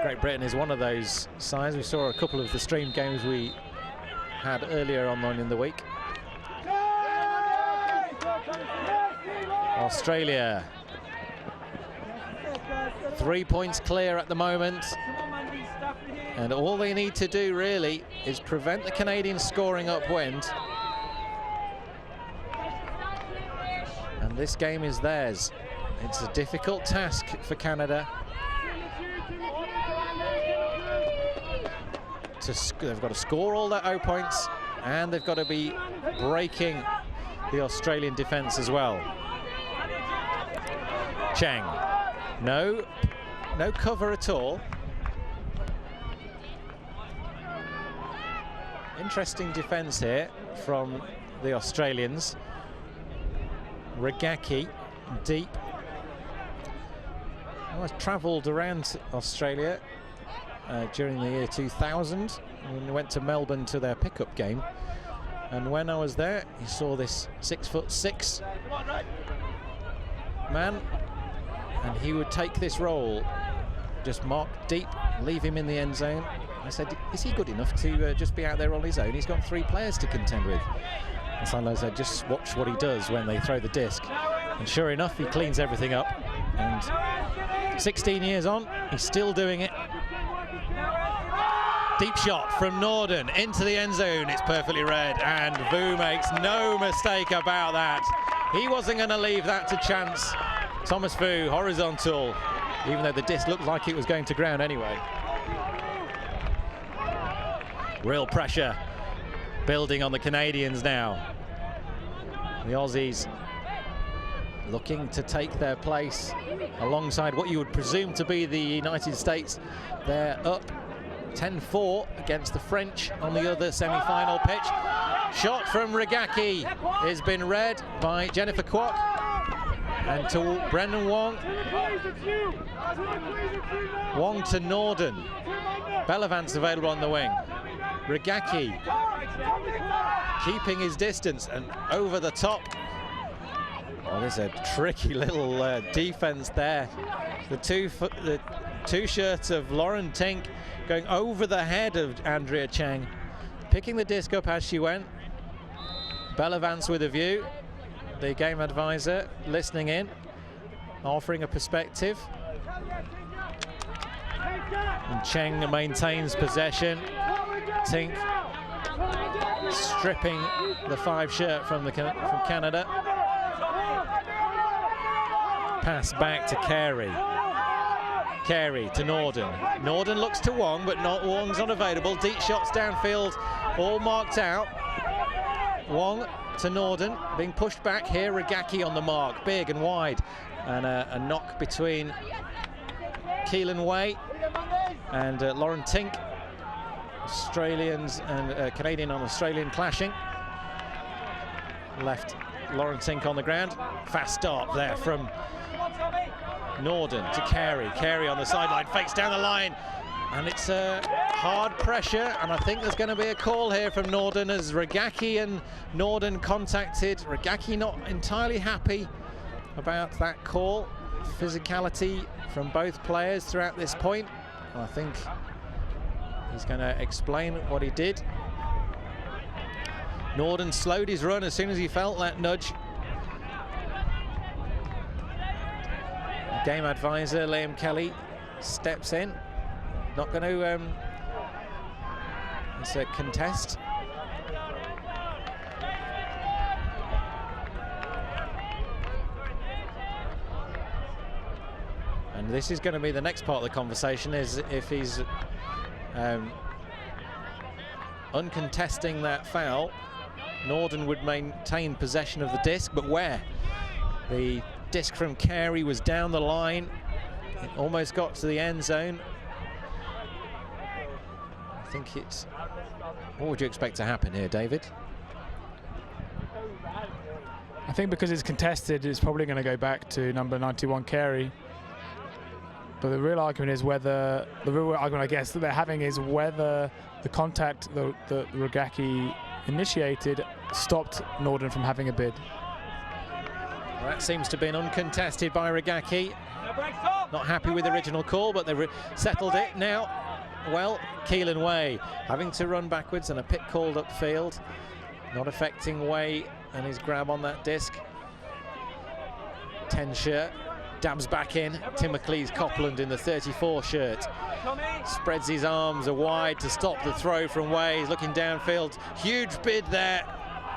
Great Britain is one of those sides. We saw a couple of the streamed games we had earlier on in the week. Australia 3 points clear at the moment, and all they need to do really is prevent the Canadians scoring upwind, and this game is theirs. It's a difficult task for Canada. They've got to score all their O points, and they've got to be breaking the Australian defence as well. Cheng. No cover at all. Interesting defence here from the Australians. Rogacki, deep. I travelled around Australia during the year 2000 when we went to Melbourne to their pickup game. And when I was there, you saw this 6'6" man, and he would take this role, just mark deep, leave him in the end zone. I said, is he good enough to just be out there on his own? He's got 3 players to contend with. And Sandler said, just watch what he does when they throw the disc. And sure enough, he cleans everything up. And 16 years on, he's still doing it. Deep shot from Norden into the end zone. It's perfectly read, and Vu makes no mistake about that. He wasn't going to leave that to chance. Thomas Vu, horizontal, even though the disc looked like it was going to ground anyway. Real pressure building on the Canadians now. The Aussies looking to take their place alongside what you would presume to be the United States. They're up 10-4 against the French on the other semi-final pitch. Shot from Rogacki has been read by Jennifer Kwok, and to Brendan Wong. Wong to Norden. Bellavance available on the wing. Rogacki keeping his distance and over the top. Oh, there's a tricky little defense there. The two shirts of Lauren Tink going over the head of Andrea Cheng, picking the disc up as she went. Bellavance with a view. the game advisor, listening in, offering a perspective. And Cheng maintains possession. Tink stripping the 5 shirt from Canada. Pass back to Carey. Carey to Norden. Norden looks to Wong, but Wong's unavailable. Deep shots downfield, all marked out. Wong to Norden, being pushed back here. Rogacki on the mark, big and wide. And a knock between Keelan Way and Lauren Tink. Australians and Canadian on Australian clashing. Left Lauren Tink on the ground. Fast start there from Norden to Carey. Carey on the sideline, fakes down the line, and it's hard pressure, and I think there's going to be a call here from Norden as Rogacki and Norden contacted. Rogacki not entirely happy about that call. Physicality from both players throughout this point. I think he's going to explain what he did. Norden slowed his run as soon as he felt that nudge. Game advisor Liam Kelly steps in. Not going to it's a contest. And this is going to be the next part of the conversation, is if he's uncontesting that foul, Norden would maintain possession of the disc, but where? The disc from Carey was down the line. It almost got to the end zone. I think it's... What would you expect to happen here, David? I think because it's contested, it's probably going to go back to number 91, Carey. But the real argument is whether... The real argument, I guess, that they're having is whether the contact that Rogacki initiated stopped Norden from having a bid. Well, that seems to have been uncontested by Rogacki. Not happy with the original call, but they've settled it now. Well, Keelan Way having to run backwards and a pick called upfield. Not affecting Way and his grab on that disc. 10 shirt. Dabs back in. Timocles Copland in the 34 shirt. Spreads his arms wide to stop the throw from Way. He's looking downfield. Huge bid there.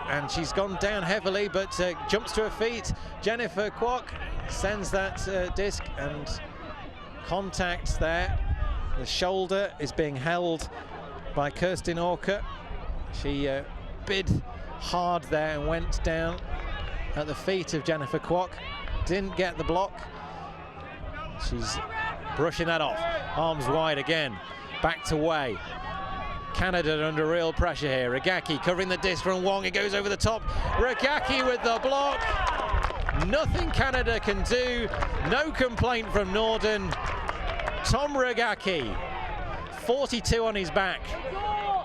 And she's gone down heavily, but jumps to her feet. Jennifer Kwok sends that disc, and contact there. The shoulder is being held by Kirsten Orker. She bid hard there and went down at the feet of Jennifer Kwok. Didn't get the block. She's brushing that off. Arms wide again. Back to Way. Canada under real pressure here. Rogacki covering the disc from Wong. It goes over the top. Rogacki with the block. Nothing Canada can do. No complaint from Norden. Tom Rogacki, 42 on his back.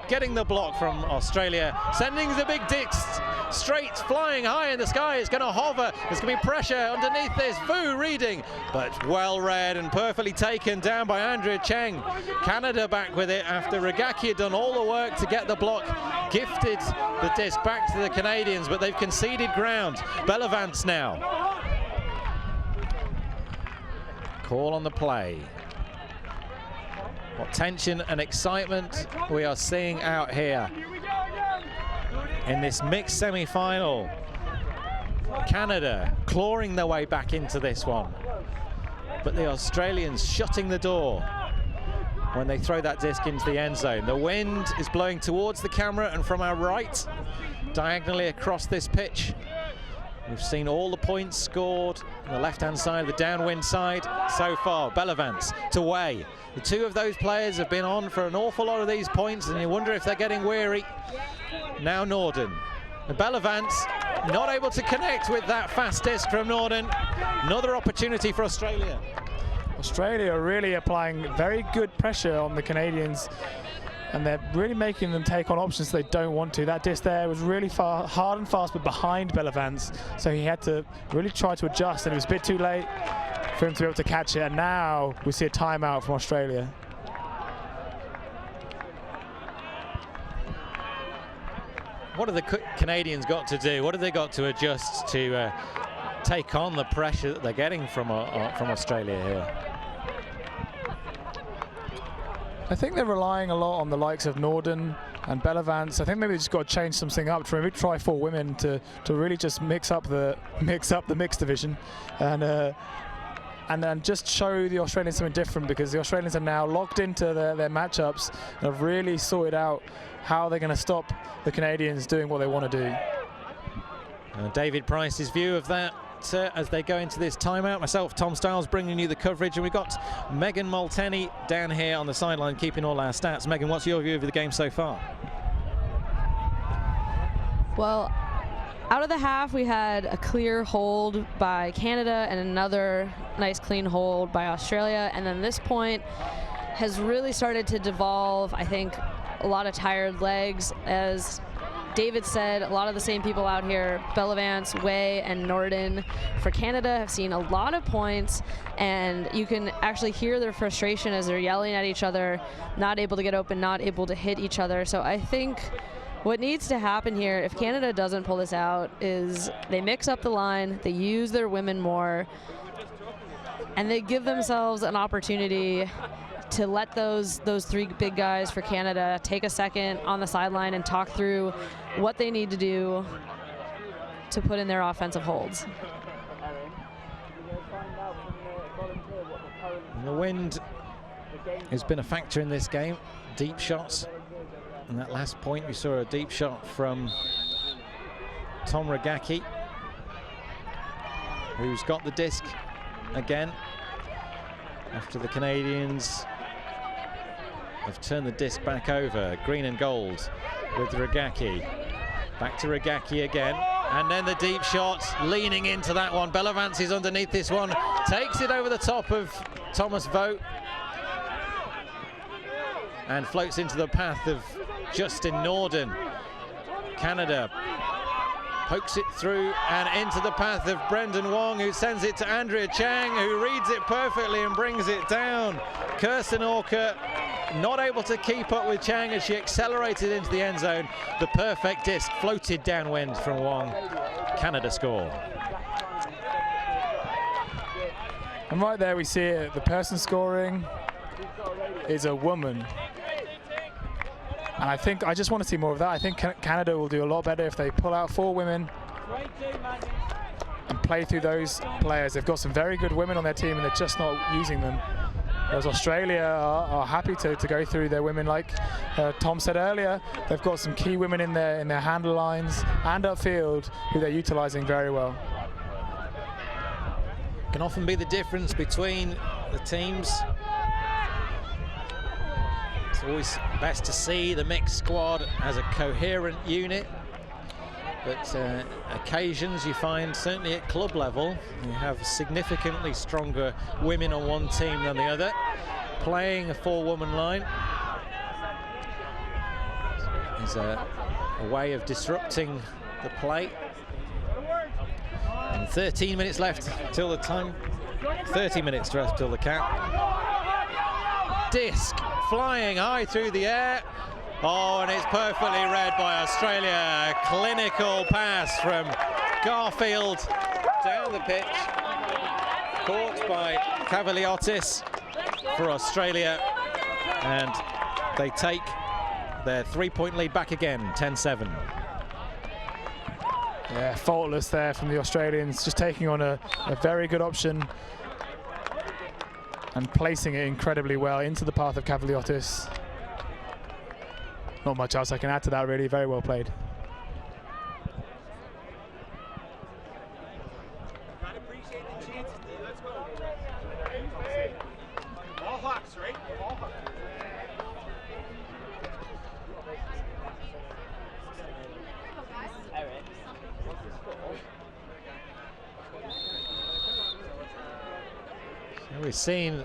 Getting the block from Australia. Sending the big disc straight, flying high in the sky. It's going to hover. There's going to be pressure underneath this. Fu reading, but well read and perfectly taken down by Andrea Cheng. Canada back with it after Rogacki had done all the work to get the block. Gifted the disc back to the Canadians, but they've conceded ground. Bellavance now. Call on the play. What tension and excitement we are seeing out here in this mixed semi-final. Canada clawing their way back into this one, but the Australians shutting the door when they throw that disc into the end zone. The wind is blowing towards the camera and from our right, diagonally across this pitch. We've seen all the points scored on the left-hand side, the downwind side so far. Bellavance to Way. The two of those players have been on for an awful lot of these points, and you wonder if they're getting weary. Now Norden. And Bellavance not able to connect with that fast disc from Norden. Another opportunity for Australia. Australia are really applying very good pressure on the Canadians, and they're really making them take on options they don't want to. That disc there was really far, hard and fast, but behind Bellavance, so he had to really try to adjust, and it was a bit too late for him to be able to catch it. And now we see a timeout from Australia. What have the Canadians got to do? What have they got to adjust to take on the pressure that they're getting from Australia here? I think they're relying a lot on the likes of Norden and Bellavance. I think maybe they just got to change something up to maybe try 4 women to really just mix up the mixed division, and then just show the Australians something different, because the Australians are now locked into their matchups and have really sorted out how they're going to stop the Canadians doing what they want to do. David Price's view of that as they go into this timeout. Myself, Tom Stiles, bringing you the coverage, and we've got Megan Multeney down here on the sideline keeping all our stats. Megan, what's your view of the game so far? Well, out of the half, we had a clear hold by Canada and another nice clean hold by Australia, and then this point has really started to devolve. I think a lot of tired legs. As David said, a lot of the same people out here, Bellavance, Way, and Norden for Canada, have seen a lot of points, and you can actually hear their frustration as they're yelling at each other, not able to get open, not able to hit each other. So I think what needs to happen here, if Canada doesn't pull this out, is they mix up the line, they use their women more, and they give themselves an opportunity to let those 3 big guys for Canada take a second on the sideline and talk through what they need to do to put in their offensive holds. And the wind has been a factor in this game. Deep shots. And that last point, we saw a deep shot from Tom Rogacki, who's got the disc again after the Canadians have turned the disc back over. Green and gold with Rogacki. Back to Rogacki again. And then the deep shot, leaning into that one. Bellavance is underneath this one. Takes it over the top of Thomas Vogt. And floats into the path of Justin Norden. Canada pokes it through and into the path of Brendan Wong, who sends it to Andrea Chang, who reads it perfectly and brings it down. Kirsten Orker not able to keep up with Chang as she accelerated into the end zone. The perfect disc floated downwind from Wong. Canada score. And right there we see it, the person scoring is a woman. And I just want to see more of that. I think Canada will do a lot better if they pull out 4 women and play through those players. They've got some very good women on their team and they're just not using them. Whereas Australia are happy to go through their women. Like Tom said earlier, they've got some key women in their handle lines and upfield who they're utilizing very well. Can often be the difference between the teams. It's always best to see the mixed squad as a coherent unit, but occasions you find, certainly at club level, you have significantly stronger women on one team than the other. Playing a 4-woman line is a way of disrupting the play. And 13 minutes left till the time, 30 minutes left till the count. Disc flying high through the air. Oh, and it's perfectly read by Australia. A clinical pass from Garfield down the pitch. Caught by Cavaliotis for Australia. And they take their 3-point lead back again, 10-7. Yeah, faultless there from the Australians, just taking on a very good option and placing it incredibly well into the path of Cavaliotis. Not much else I can add to that, really. Very well played. We've seen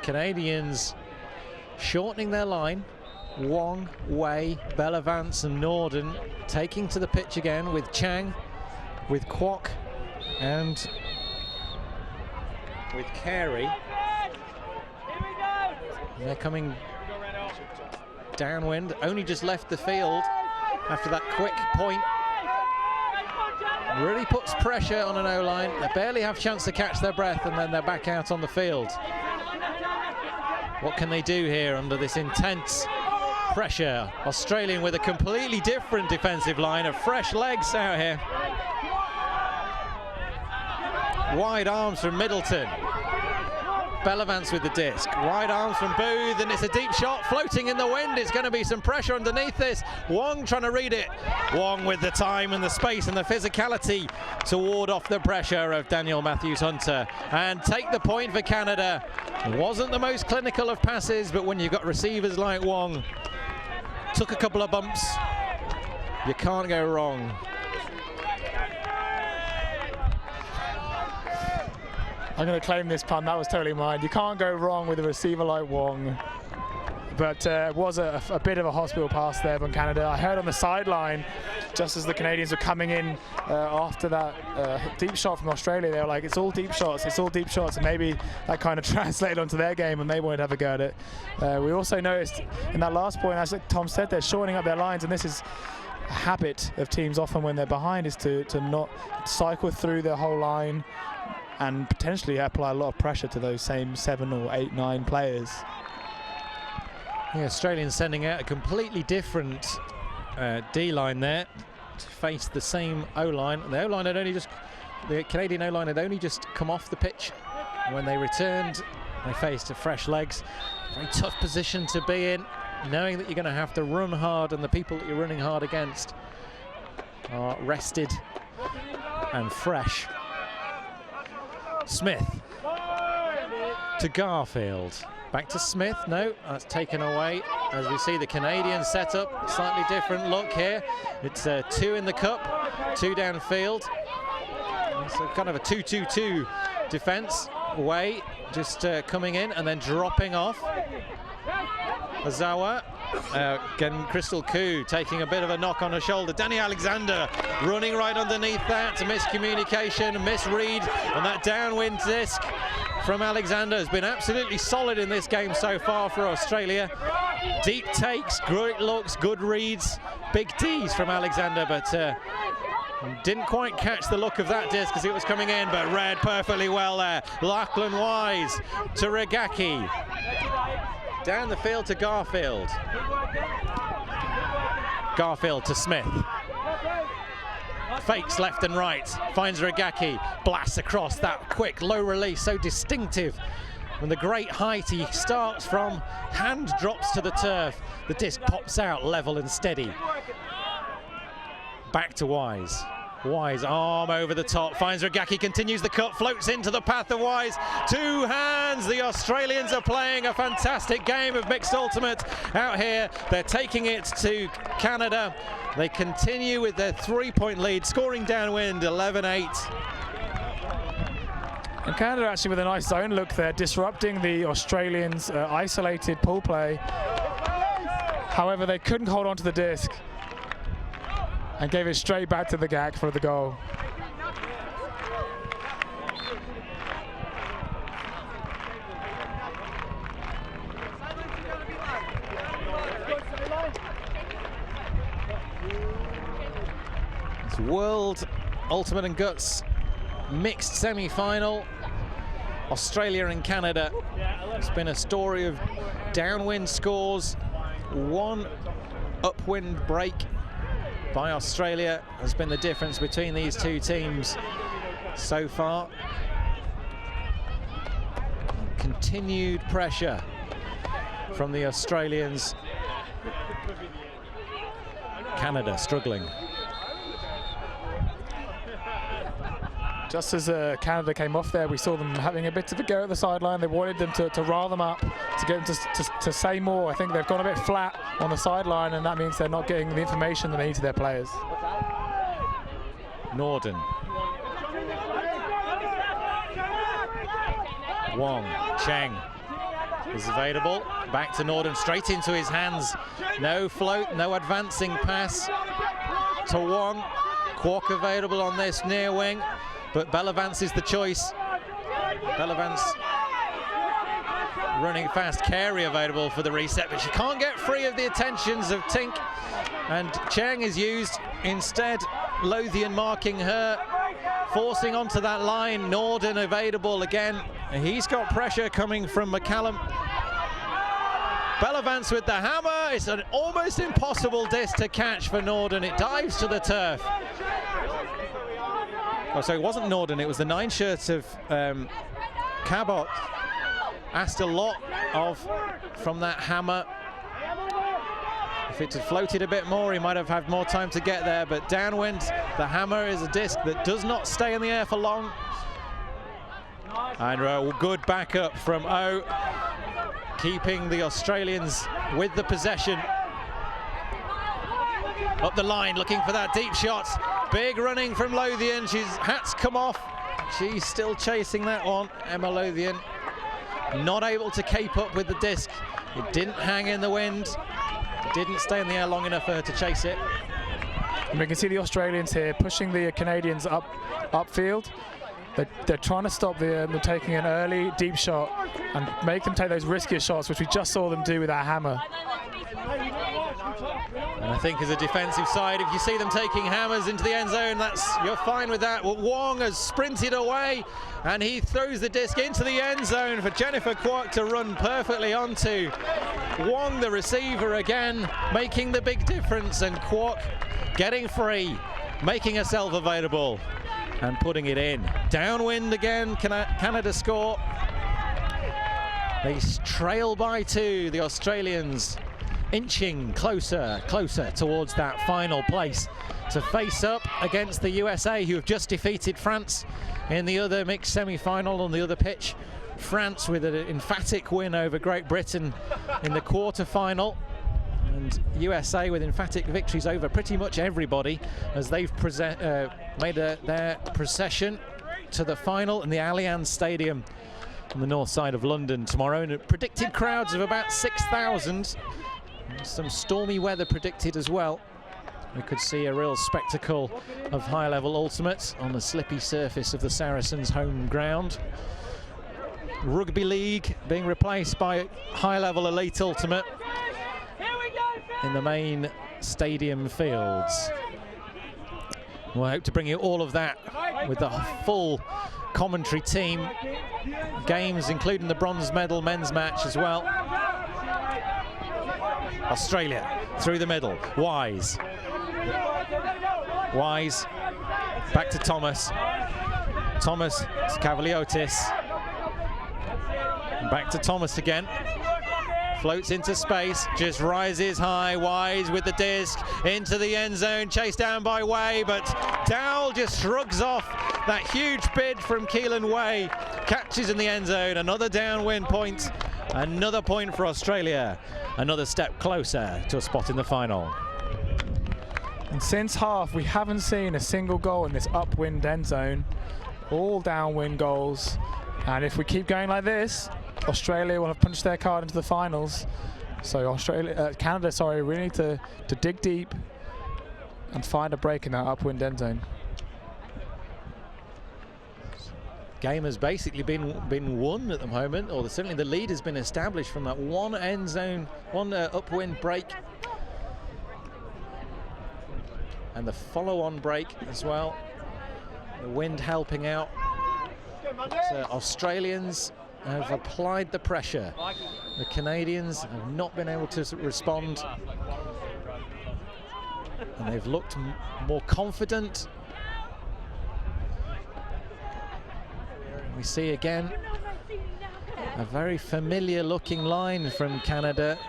Canadians shortening their line. Wong, Way, Bellavance and Norden taking to the pitch again with Chang, with Kwok and with Carey. And they're coming downwind, only just left the field. after that quick point. Really puts pressure on an O-line. They barely have a chance to catch their breath, and then they're back out on the field. What can they do here under this intense pressure? Australian with a completely different defensive line of fresh legs out here. Wide arms from Middleton. Bellavance with the disc. Wide arms from Booth, and it's a deep shot floating in the wind. It's going to be some pressure underneath this. Wong trying to read it. Wong with the time and the space and the physicality to ward off the pressure of Daniel Matthews-Hunter and take the point for Canada. Wasn't the most clinical of passes, but when you've got receivers like Wong, took a couple of bumps, you can't go wrong. I'm going to claim this pun, that was totally mine. You can't go wrong with a receiver like Wong. But it was a bit of a hospital pass there from Canada. I heard on the sideline, just as the Canadians were coming in after that deep shot from Australia, they were like, it's all deep shots, it's all deep shots. And maybe that kind of translated onto their game and they wanted to have a go at it. We also noticed in that last point, as Tom said, they're shortening up their lines, and this is a habit of teams often when they're behind, is to not cycle through their whole line and potentially apply a lot of pressure to those same 7 or 8, 9 players. The Australians sending out a completely different D-line there to face the same O-line. The O-line had only just, the Canadian O-line had only just come off the pitch. When they returned, they faced fresh legs. Very tough position to be in, knowing that you're going to have to run hard, and the people that you're running hard against are rested and fresh. Smith to Garfield. Back to Smith. No, that's taken away. As we see the Canadian setup, slightly different look here. It's 2 in the cup, 2 downfield. So kind of a 2-2-2 defense way, just coming in and then dropping off. Azawa, again Crystal Koo taking a bit of a knock on her shoulder. Danny Alexander running right underneath that. Miscommunication, misread, and that downwind disc from Alexander has been absolutely solid in this game so far for Australia. Deep takes, great looks, good reads, big Ds from Alexander, but didn't quite catch the look of that disc as it was coming in, but read perfectly well there. Lachlan Wise to Rogacki. Down the field to Garfield. Garfield to Smith. Fakes left and right. Finds Rogacki. Blasts across that quick low release, so distinctive. From the great height he starts from, hand drops to the turf. The disc pops out level and steady. Back to Wise. Wise, arm over the top, finds Rogacki, continues the cut, floats into the path of Wise. 2 hands, the Australians are playing a fantastic game of mixed ultimate out here. They're taking it to Canada. They continue with their 3-point lead, scoring downwind, 11-8. And Canada actually with a nice zone look there, disrupting the Australians' isolated pull play. However, they couldn't hold on to the disc and gave it straight back to the GAC for the goal. It's World Ultimate and Guts mixed semi-final. Australia and Canada. It's been a story of downwind scores. 1 upwind break by Australia has been the difference between these two teams so far. Continued pressure from the Australians. Canada struggling. Just as Canada came off there, we saw them having a bit of a go at the sideline. They wanted them to rile them up, to get them to say more. I think they've gone a bit flat on the sideline, and that means they're not getting the information they need to their players. Norden. Wong, Cheng is available. Back to Norden, straight into his hands. No float, no advancing pass to Wong. Kwok available on this near wing. But Bellavance is the choice. Bellavance running fast. Carey available for the reset, but she can't get free of the attentions of Tink and Cheng is used. Instead, Lothian marking her, forcing onto that line. Norden available again. He's got pressure coming from McCallum. Bellavance with the hammer. It's an almost impossible disc to catch for Norden. It dives to the turf. Oh, so it wasn't Norden, it was the 9 shirts of Cabot. Asked a lot of from that hammer. If it had floated a bit more, he might have had more time to get there, but downwind, the hammer is a disc that does not stay in the air for long. And a good backup from O, keeping the Australians with the possession. Up the line, looking for that deep shot. Big running from Lothian. She's hat's come off. She's still chasing that one. Emma Lothian not able to cape up with the disc. It didn't hang in the wind. It didn't stay in the air long enough for her to chase it. And we can see the Australians here pushing the Canadians upfield. They're trying to stop them taking an early deep shot and make them take those riskier shots, which we just saw them do with that hammer. And I think as a defensive side, if you see them taking hammers into the end zone, you're fine with that. Well, Wong has sprinted away and he throws the disc into the end zone for Jennifer Kwok to run perfectly onto. Wong, the receiver, again making the big difference, and Kwok getting free, making herself available and putting it in. Downwind again, Canada score. They trail by 2, the Australians, inching closer towards that final place to face up against the USA, who have just defeated France in the other mixed semi-final on the other pitch. France with an emphatic win over Great Britain in the quarter-final, and USA with emphatic victories over pretty much everybody as they've made their procession to the final in the Allianz Stadium on the north side of London tomorrow, and predicted crowds of about 6,000. Some stormy weather predicted as well. We could see a real spectacle of high-level ultimates on the slippy surface of the Saracens' home ground. Rugby League being replaced by high-level elite ultimate in the main stadium fields. We'll hope to bring you all of that with the full commentary team. Games including the bronze medal men's match as well. Australia through the middle. Wise back to Thomas to Cavaliotis, back to Thomas again, floats into space, just rises high. Wise with the disc into the end zone, chased down by Way, but Dowell just shrugs off that huge bid from Keelan Way, catches in the end zone. Another downwind point, another point for Australia, another step closer to a spot in the final. And since half, we haven't seen a single goal in this upwind end zone, all downwind goals. And if we keep going like this, Australia will have punched their card into the finals. So Canada, we need to dig deep and find a break in that upwind end zone. Game has basically been won at the moment, or certainly the lead has been established from that one end zone, one upwind break, and the follow-on break as well. The wind helping out. So Australians have applied the pressure. The Canadians have not been able to respond, and they've looked more confident. We see again a very familiar looking line from Canada.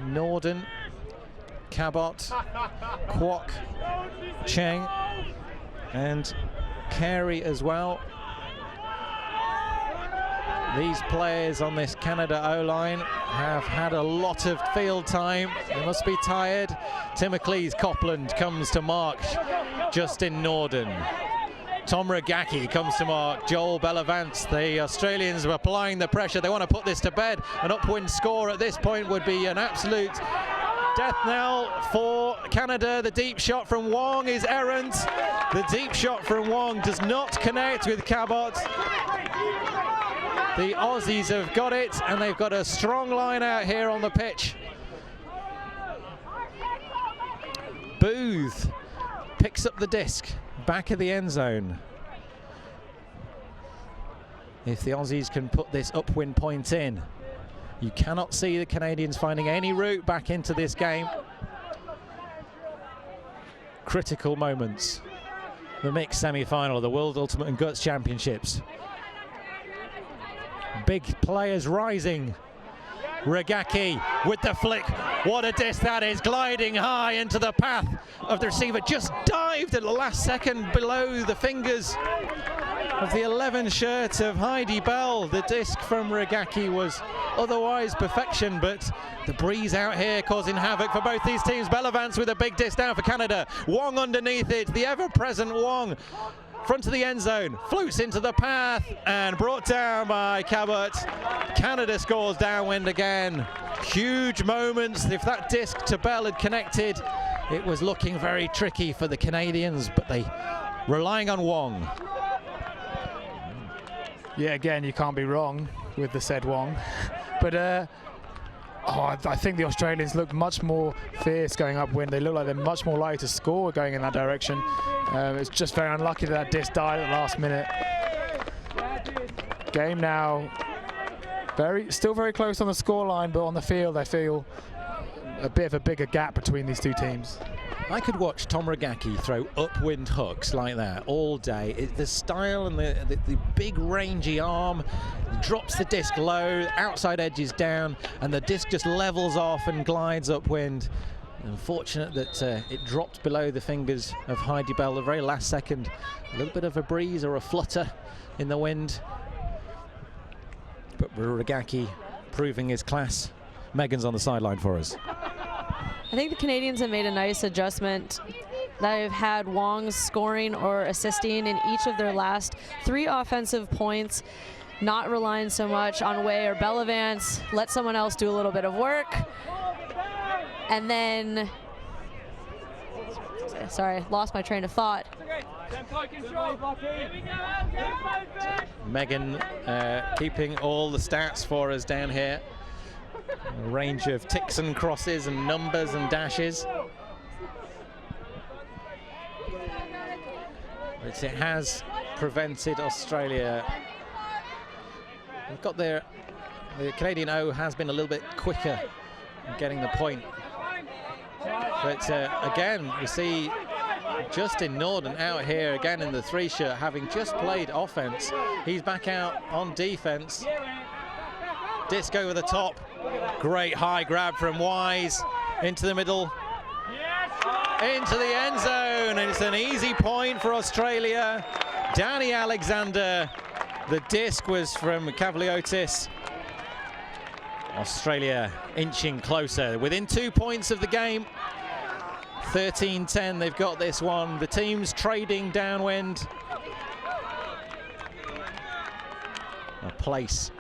Norden, Cabot, Kwok, Cheng, and Carey as well. These players on this Canada O-line have had a lot of field time. They must be tired. Timocles Copland comes to mark Justin Norden. Tom Rogacki comes to mark Joel Bellavance. The Australians are applying the pressure. They want to put this to bed. An upwind score at this point would be an absolute death knell for Canada. The deep shot from Wong is errant. The deep shot from Wong does not connect with Cabot. The Aussies have got it, and they've got a strong line out here on the pitch. Booth picks up the disc, back of the end zone. If the Aussies can put this upwind point in, you cannot see the Canadians finding any route back into this game. Critical moments. The mixed semi-final of the World Ultimate and Guts Championships. Big players rising. Rogacki with the flick. What a disc that is, gliding high into the path of the receiver. Just dived at the last second below the fingers of the 11 shirt of Heidi Bell. The disc from Rogacki was otherwise perfection, but the breeze out here causing havoc for both these teams. Bellavance with a big disc down for Canada. Wong underneath it, the ever-present Wong. Front of the end zone, floats into the path and brought down by Cabot. Canada scores downwind again. Huge moments. If that disc to Bell had connected, it was looking very tricky for the Canadians, but they relying on Wong. Yeah, again, you can't be wrong with the said Wong. But I think the Australians look much more fierce going upwind. They look like they're much more likely to score going in that direction. It's just very unlucky that disc died at the last minute. Game now still very close on the scoreline, but on the field I feel a bit of a bigger gap between these two teams. I could watch Tom Rogacki throw upwind hooks like that all day. The style and the big rangy arm, drops the disc low, outside edges down, and the disc just levels off and glides upwind. Unfortunate that it dropped below the fingers of Heidi Bell the very last second. A little bit of a breeze or a flutter in the wind. But Rogacki proving his class. Megan's on the sideline for us. I think the Canadians have made a nice adjustment. They've had Wong scoring or assisting in each of their last 3 offensive points, not relying so much on Way or Bellavance. Let someone else do a little bit of work. And then, sorry, lost my train of thought. Megan keeping all the stats for us down here. A range of ticks and crosses and numbers and dashes. But it has prevented Australia. We've got the Canadian O has been a little bit quicker in getting the point. But again, we see Justin Norden out here again in the 3 shirt, having just played offense. He's back out on defense. Disc over the top. Great high grab from Wise into the middle, into the end zone, and it's an easy point for Australia. Danny Alexander, the disc was from Kavaliotis. Australia inching closer, within 2 points of the game. 13-10, they've got this one. The teams trading downwind. A place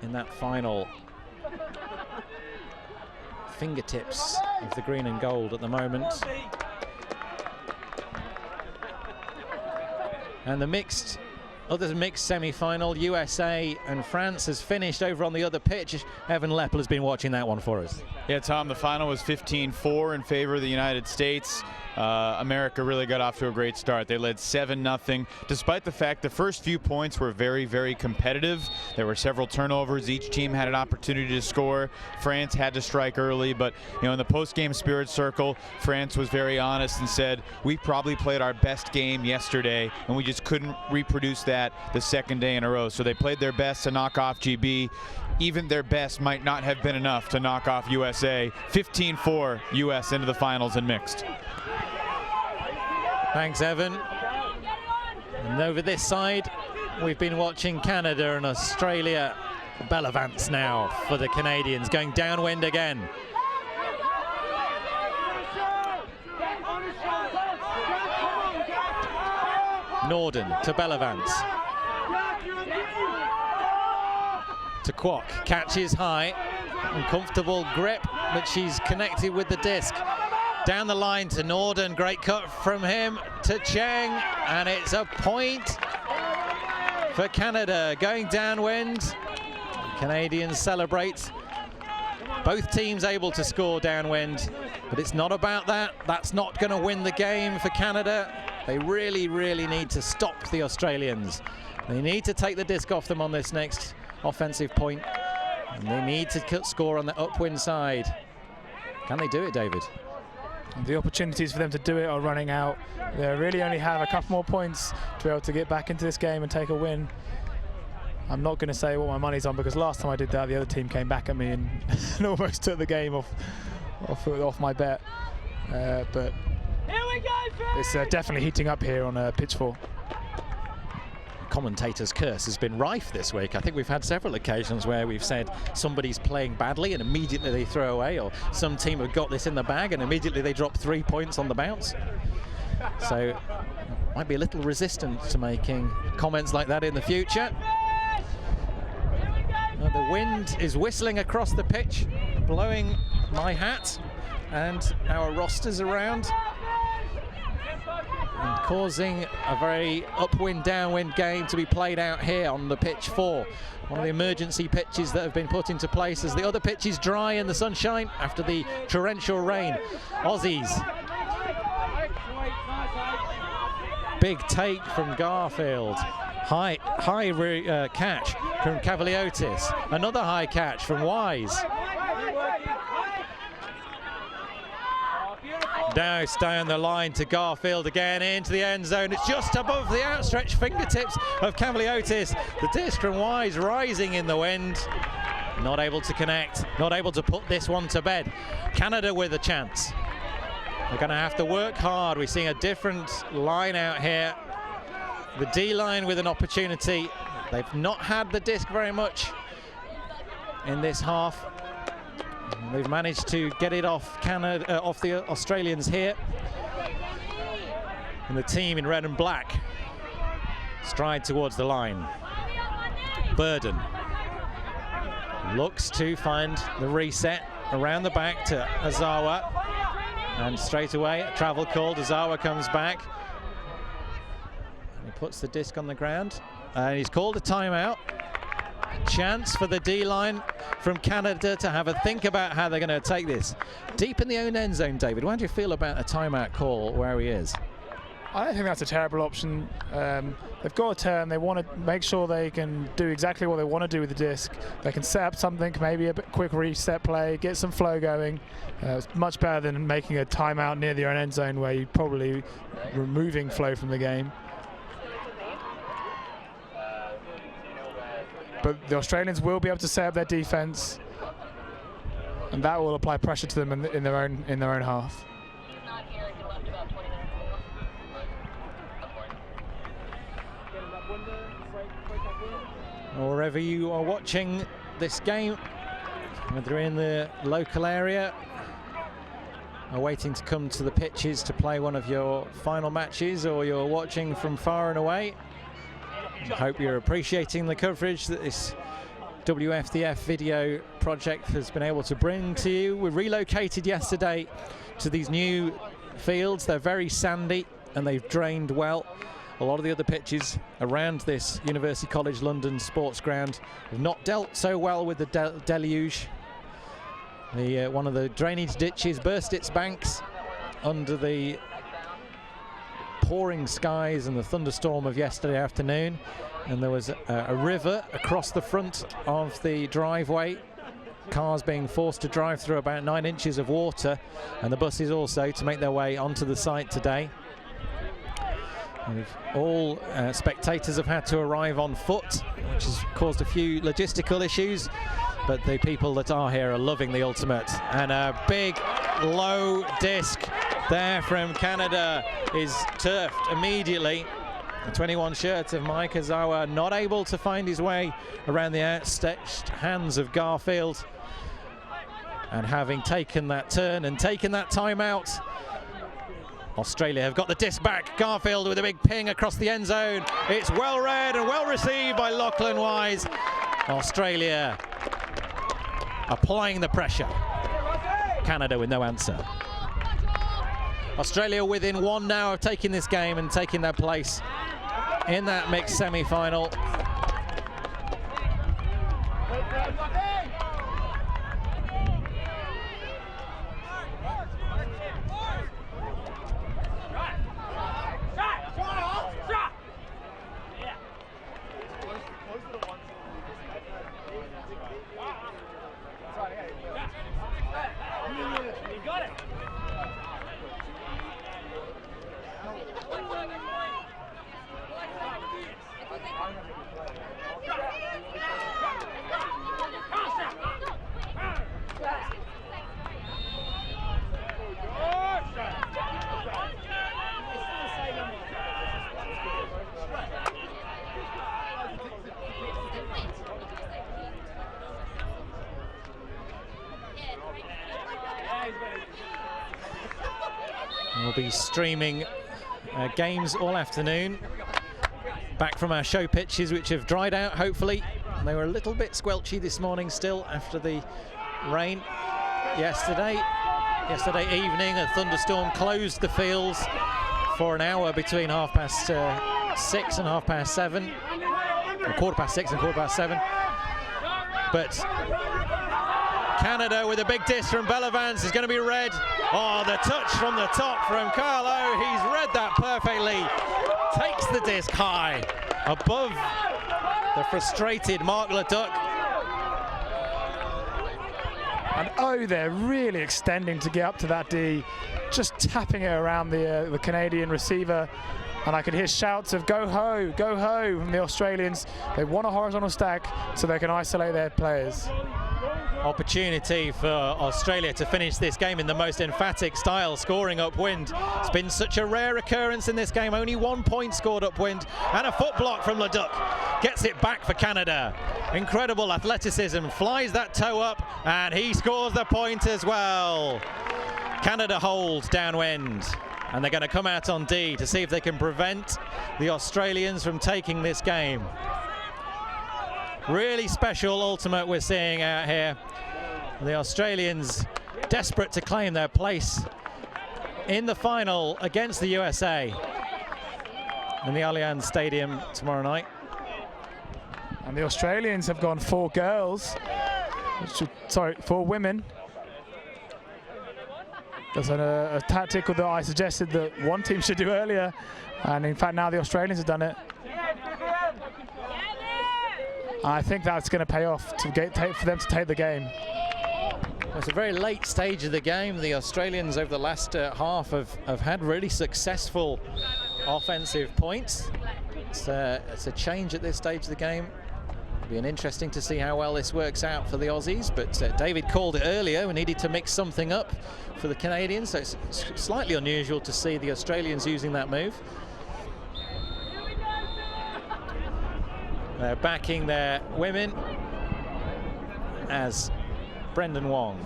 in that final fingertips of the green and gold at the moment. And the other mixed semi-final, USA and France, has finished over on the other pitch. Evan Leppel has been watching that one for us. Yeah, Tom, the final was 15-4 in favor of the United States. America really got off to a great start. They led 7-0, despite the fact the first few points were very, very competitive. There were several turnovers. Each team had an opportunity to score. France had to strike early, but in the post-game spirit circle, France was very honest and said, we probably played our best game yesterday, and we just couldn't reproduce that the second day in a row. So they played their best to knock off GB. Even their best might not have been enough to knock off USA. 15-4 US into the finals in mixed. Thanks, Evan. And over this side, we've been watching Canada and Australia. Bellavance now for the Canadians, going downwind again. Norden to Bellavance. To Kwok, catches high, uncomfortable grip, but she's connected with the disc. Down the line to Norden, great cut from him to Cheng, and it's a point for Canada. Going downwind, Canadians celebrate. Both teams able to score downwind. But it's not about that. That's not going to win the game for Canada. They really, really need to stop the Australians. They need to take the disc off them on this next offensive point, and they need to score on the upwind side. Can they do it, David? The opportunities for them to do it are running out. They really only have a couple more points to be able to get back into this game and take a win. I'm not going to say what my money's on, because last time I did that, the other team came back at me and, and almost took the game off my bet. But it's definitely heating up here on pitch 4. Commentator's curse has been rife this week. I think we've had several occasions where we've said somebody's playing badly and immediately they throw away, or some team have got this in the bag and immediately they drop 3 points on the bounce. So might be a little resistant to making comments like that in the future. The wind is whistling across the pitch, blowing my hat and our rosters around, and causing a very upwind downwind game to be played out here on the pitch 4, one of the emergency pitches that have been put into place as the other pitches dry in the sunshine after the torrential rain. Aussies, big take from Garfield, high catch from Cavaliotis, another high catch from Wise. Douse down the line to Garfield again into the end zone. It's just above the outstretched fingertips of Cavaliotis. The disc from Wise rising in the wind. Not able to connect, not able to put this one to bed. Canada with a chance. They're going to have to work hard. We're seeing a different line out here. The D-line with an opportunity. They've not had the disc very much in this half. They've managed to get it off off the Australians here. And the team in red and black stride towards the line. Burden looks to find the reset around the back to Azawa. And straight away, a travel called. Azawa comes back. And he puts the disc on the ground. And he's called a timeout. Chance for the D-line from Canada to have a think about how they're going to take this. Deep in the own end zone, David, how do you feel about a timeout call where he is? I don't think that's a terrible option. They've got a turn. They want to make sure they can do exactly what they want to do with the disc. They can set up something, maybe a bit quick reset play, get some flow going. It's much better than making a timeout near the own end zone where you're probably removing flow from the game. But the Australians will be able to set up their defense, and that will apply pressure to them in their own half. Wherever you are watching this game, whether in the local area or waiting to come to the pitches to play one of your final matches, or you're watching from far and away, I hope you're appreciating the coverage that this WFDF video project has been able to bring to you. We relocated yesterday to these new fields. They're very sandy and they've drained well. A lot of the other pitches around this University College London sports ground have not dealt so well with the deluge. One of the drainage ditches burst its banks under the pouring skies and the thunderstorm of yesterday afternoon, and there was a river across the front of the driveway, cars being forced to drive through about 9 inches of water, and the buses also to make their way onto the site today. And all spectators have had to arrive on foot, which has caused a few logistical issues, but the people that are here are loving the ultimate. And a big low disc there from Canada is turfed immediately. The 21 shirt of Mike Azawa not able to find his way around the outstretched hands of Garfield. And having taken that turn and taken that timeout, Australia have got the disc back. Garfield with a big ping across the end zone. It's well read and well received by Lachlan Wise. Australia applying the pressure. Canada with no answer. Australia within 1 now of taking this game and taking their place in that mixed semi-final. We'll be streaming games all afternoon. Back from our show pitches, which have dried out, hopefully. They were a little bit squelchy this morning still after the rain yesterday. Yesterday evening, a thunderstorm closed the fields for an hour between 6:30 and 7:30, or 6:15 and 7:15. But Canada with a big disc from Bellavance is going to be red. Oh, the touch from the top from Carlo. He's read that perfectly. Takes the disc high above the frustrated Mark Leduc. And oh, they're really extending to get up to that D, just tapping it around the Canadian receiver. And I could hear shouts of go ho from the Australians. They want a horizontal stack so they can isolate their players. Opportunity for Australia to finish this game in the most emphatic style, scoring upwind. It's been such a rare occurrence in this game. Only 1 point scored upwind, and a foot block from Leduc gets it back for Canada. Incredible athleticism, flies that toe up, and he scores the point as well. Canada hold downwind, and they're going to come out on D to see if they can prevent the Australians from taking this game. Really special ultimate we're seeing out here. The Australians desperate to claim their place in the final against the USA in the Allianz Stadium tomorrow night. And the Australians have gone 4 girls, sorry, 4 women. That's a tactic that I suggested that one team should do earlier, and in fact now the Australians have done it. I think that's going to pay off for them to take the game. It's a very late stage of the game. The Australians over the last half have had really successful offensive points. It's a change at this stage of the game. It'll be interesting to see how well this works out for the Aussies, but David called it earlier. We needed to mix something up for the Canadians, so it's slightly unusual to see the Australians using that move. They're backing their women as Brendan Wong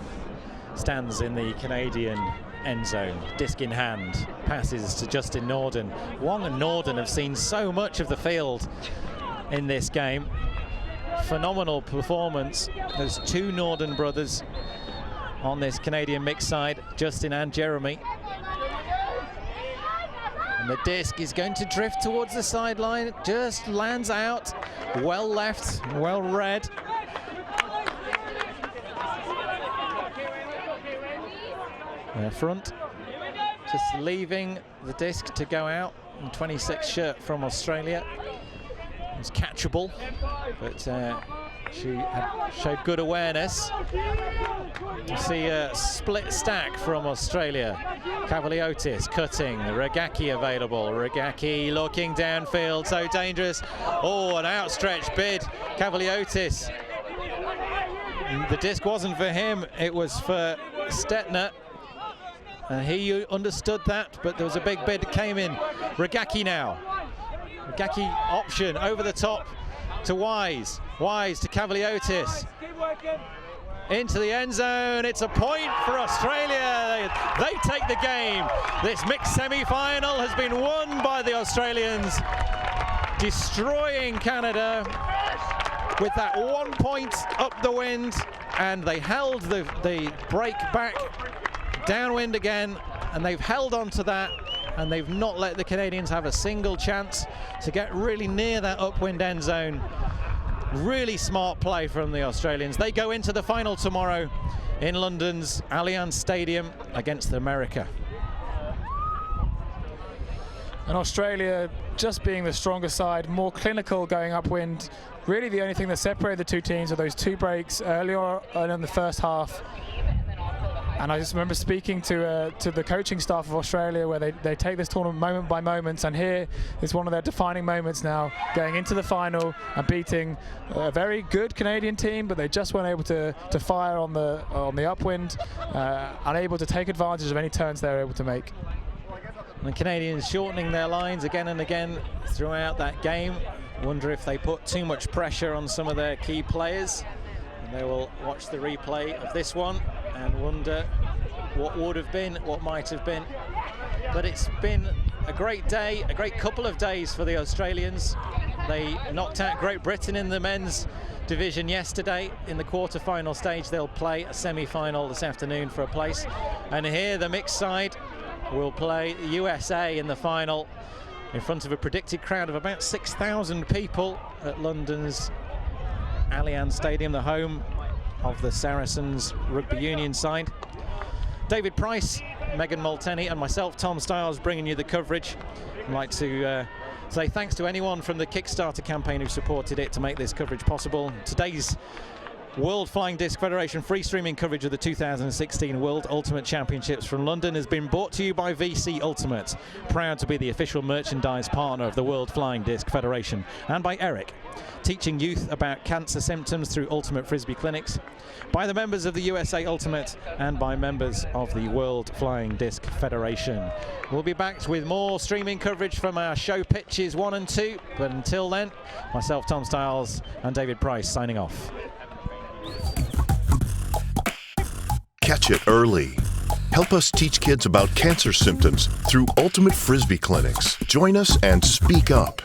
stands in the Canadian end zone, disc in hand, passes to Justin Norden. Wong and Norden have seen so much of the field in this game. Phenomenal performance. There's 2 Norden brothers on this Canadian mixed side, Justin and Jeremy. And the disc is going to drift towards the sideline. It just lands out. Well left, well read. Their front, just leaving the disc to go out. And 26 shirt from Australia. It's catchable, but she showed good awareness. You see a split stack from Australia. Cavaliotis cutting, Rogacki available. Rogacki looking downfield, so dangerous. Oh, an outstretched bid. Cavaliotis. The disc wasn't for him, it was for Stetner. He understood that, but there was a big bid that came in. Rogacki now. Rogacki option over the top to Wise. Wise to Cavaliotis. Into the end zone. It's a point for Australia. They take the game. This mixed semi-final has been won by the Australians, destroying Canada with that 1 point up the wind, and they held the break back downwind again, and they've held on to that, and they've not let the Canadians have a single chance to get really near that upwind end zone. Really smart play from the Australians. They go into the final tomorrow in London's Allianz Stadium against America. And Australia, just being the stronger side, more clinical going upwind. Really the only thing that separated the 2 teams are those 2 breaks earlier in the first half. And I just remember speaking to the coaching staff of Australia, where they take this tournament moment by moment, and here is one of their defining moments now, going into the final and beating a very good Canadian team, but they just weren't able to fire on the upwind, unable to take advantage of any turns they were able to make. The Canadians shortening their lines again and again throughout that game. Wonder if they put too much pressure on some of their key players. And they will watch the replay of this one and wonder what would have been, what might have been. But it's been a great day, a great couple of days for the Australians. They knocked out Great Britain in the men's division yesterday. In the quarter-final stage, they'll play a semi-final this afternoon for a place. And here, the mixed side will play the USA in the final in front of a predicted crowd of about 6,000 people at London's Allianz Stadium, the home of the Saracens rugby union side. David Price, Megan Multenny and myself, Tom Stiles, bringing you the coverage. I'd like to say thanks to anyone from the Kickstarter campaign who supported it to make this coverage possible. Today's World Flying Disc Federation free streaming coverage of the 2016 World Ultimate Championships from London has been brought to you by VC Ultimate, proud to be the official merchandise partner of the World Flying Disc Federation, and by Eric, teaching youth about cancer symptoms through Ultimate Frisbee clinics, by the members of the USA Ultimate, and by members of the World Flying Disc Federation. We'll be back with more streaming coverage from our show pitches 1 and 2, but until then, myself, Tom Stiles, and David Price signing off. Catch it early. Help us teach kids about cancer symptoms through Ultimate Frisbee clinics. Join us and speak up.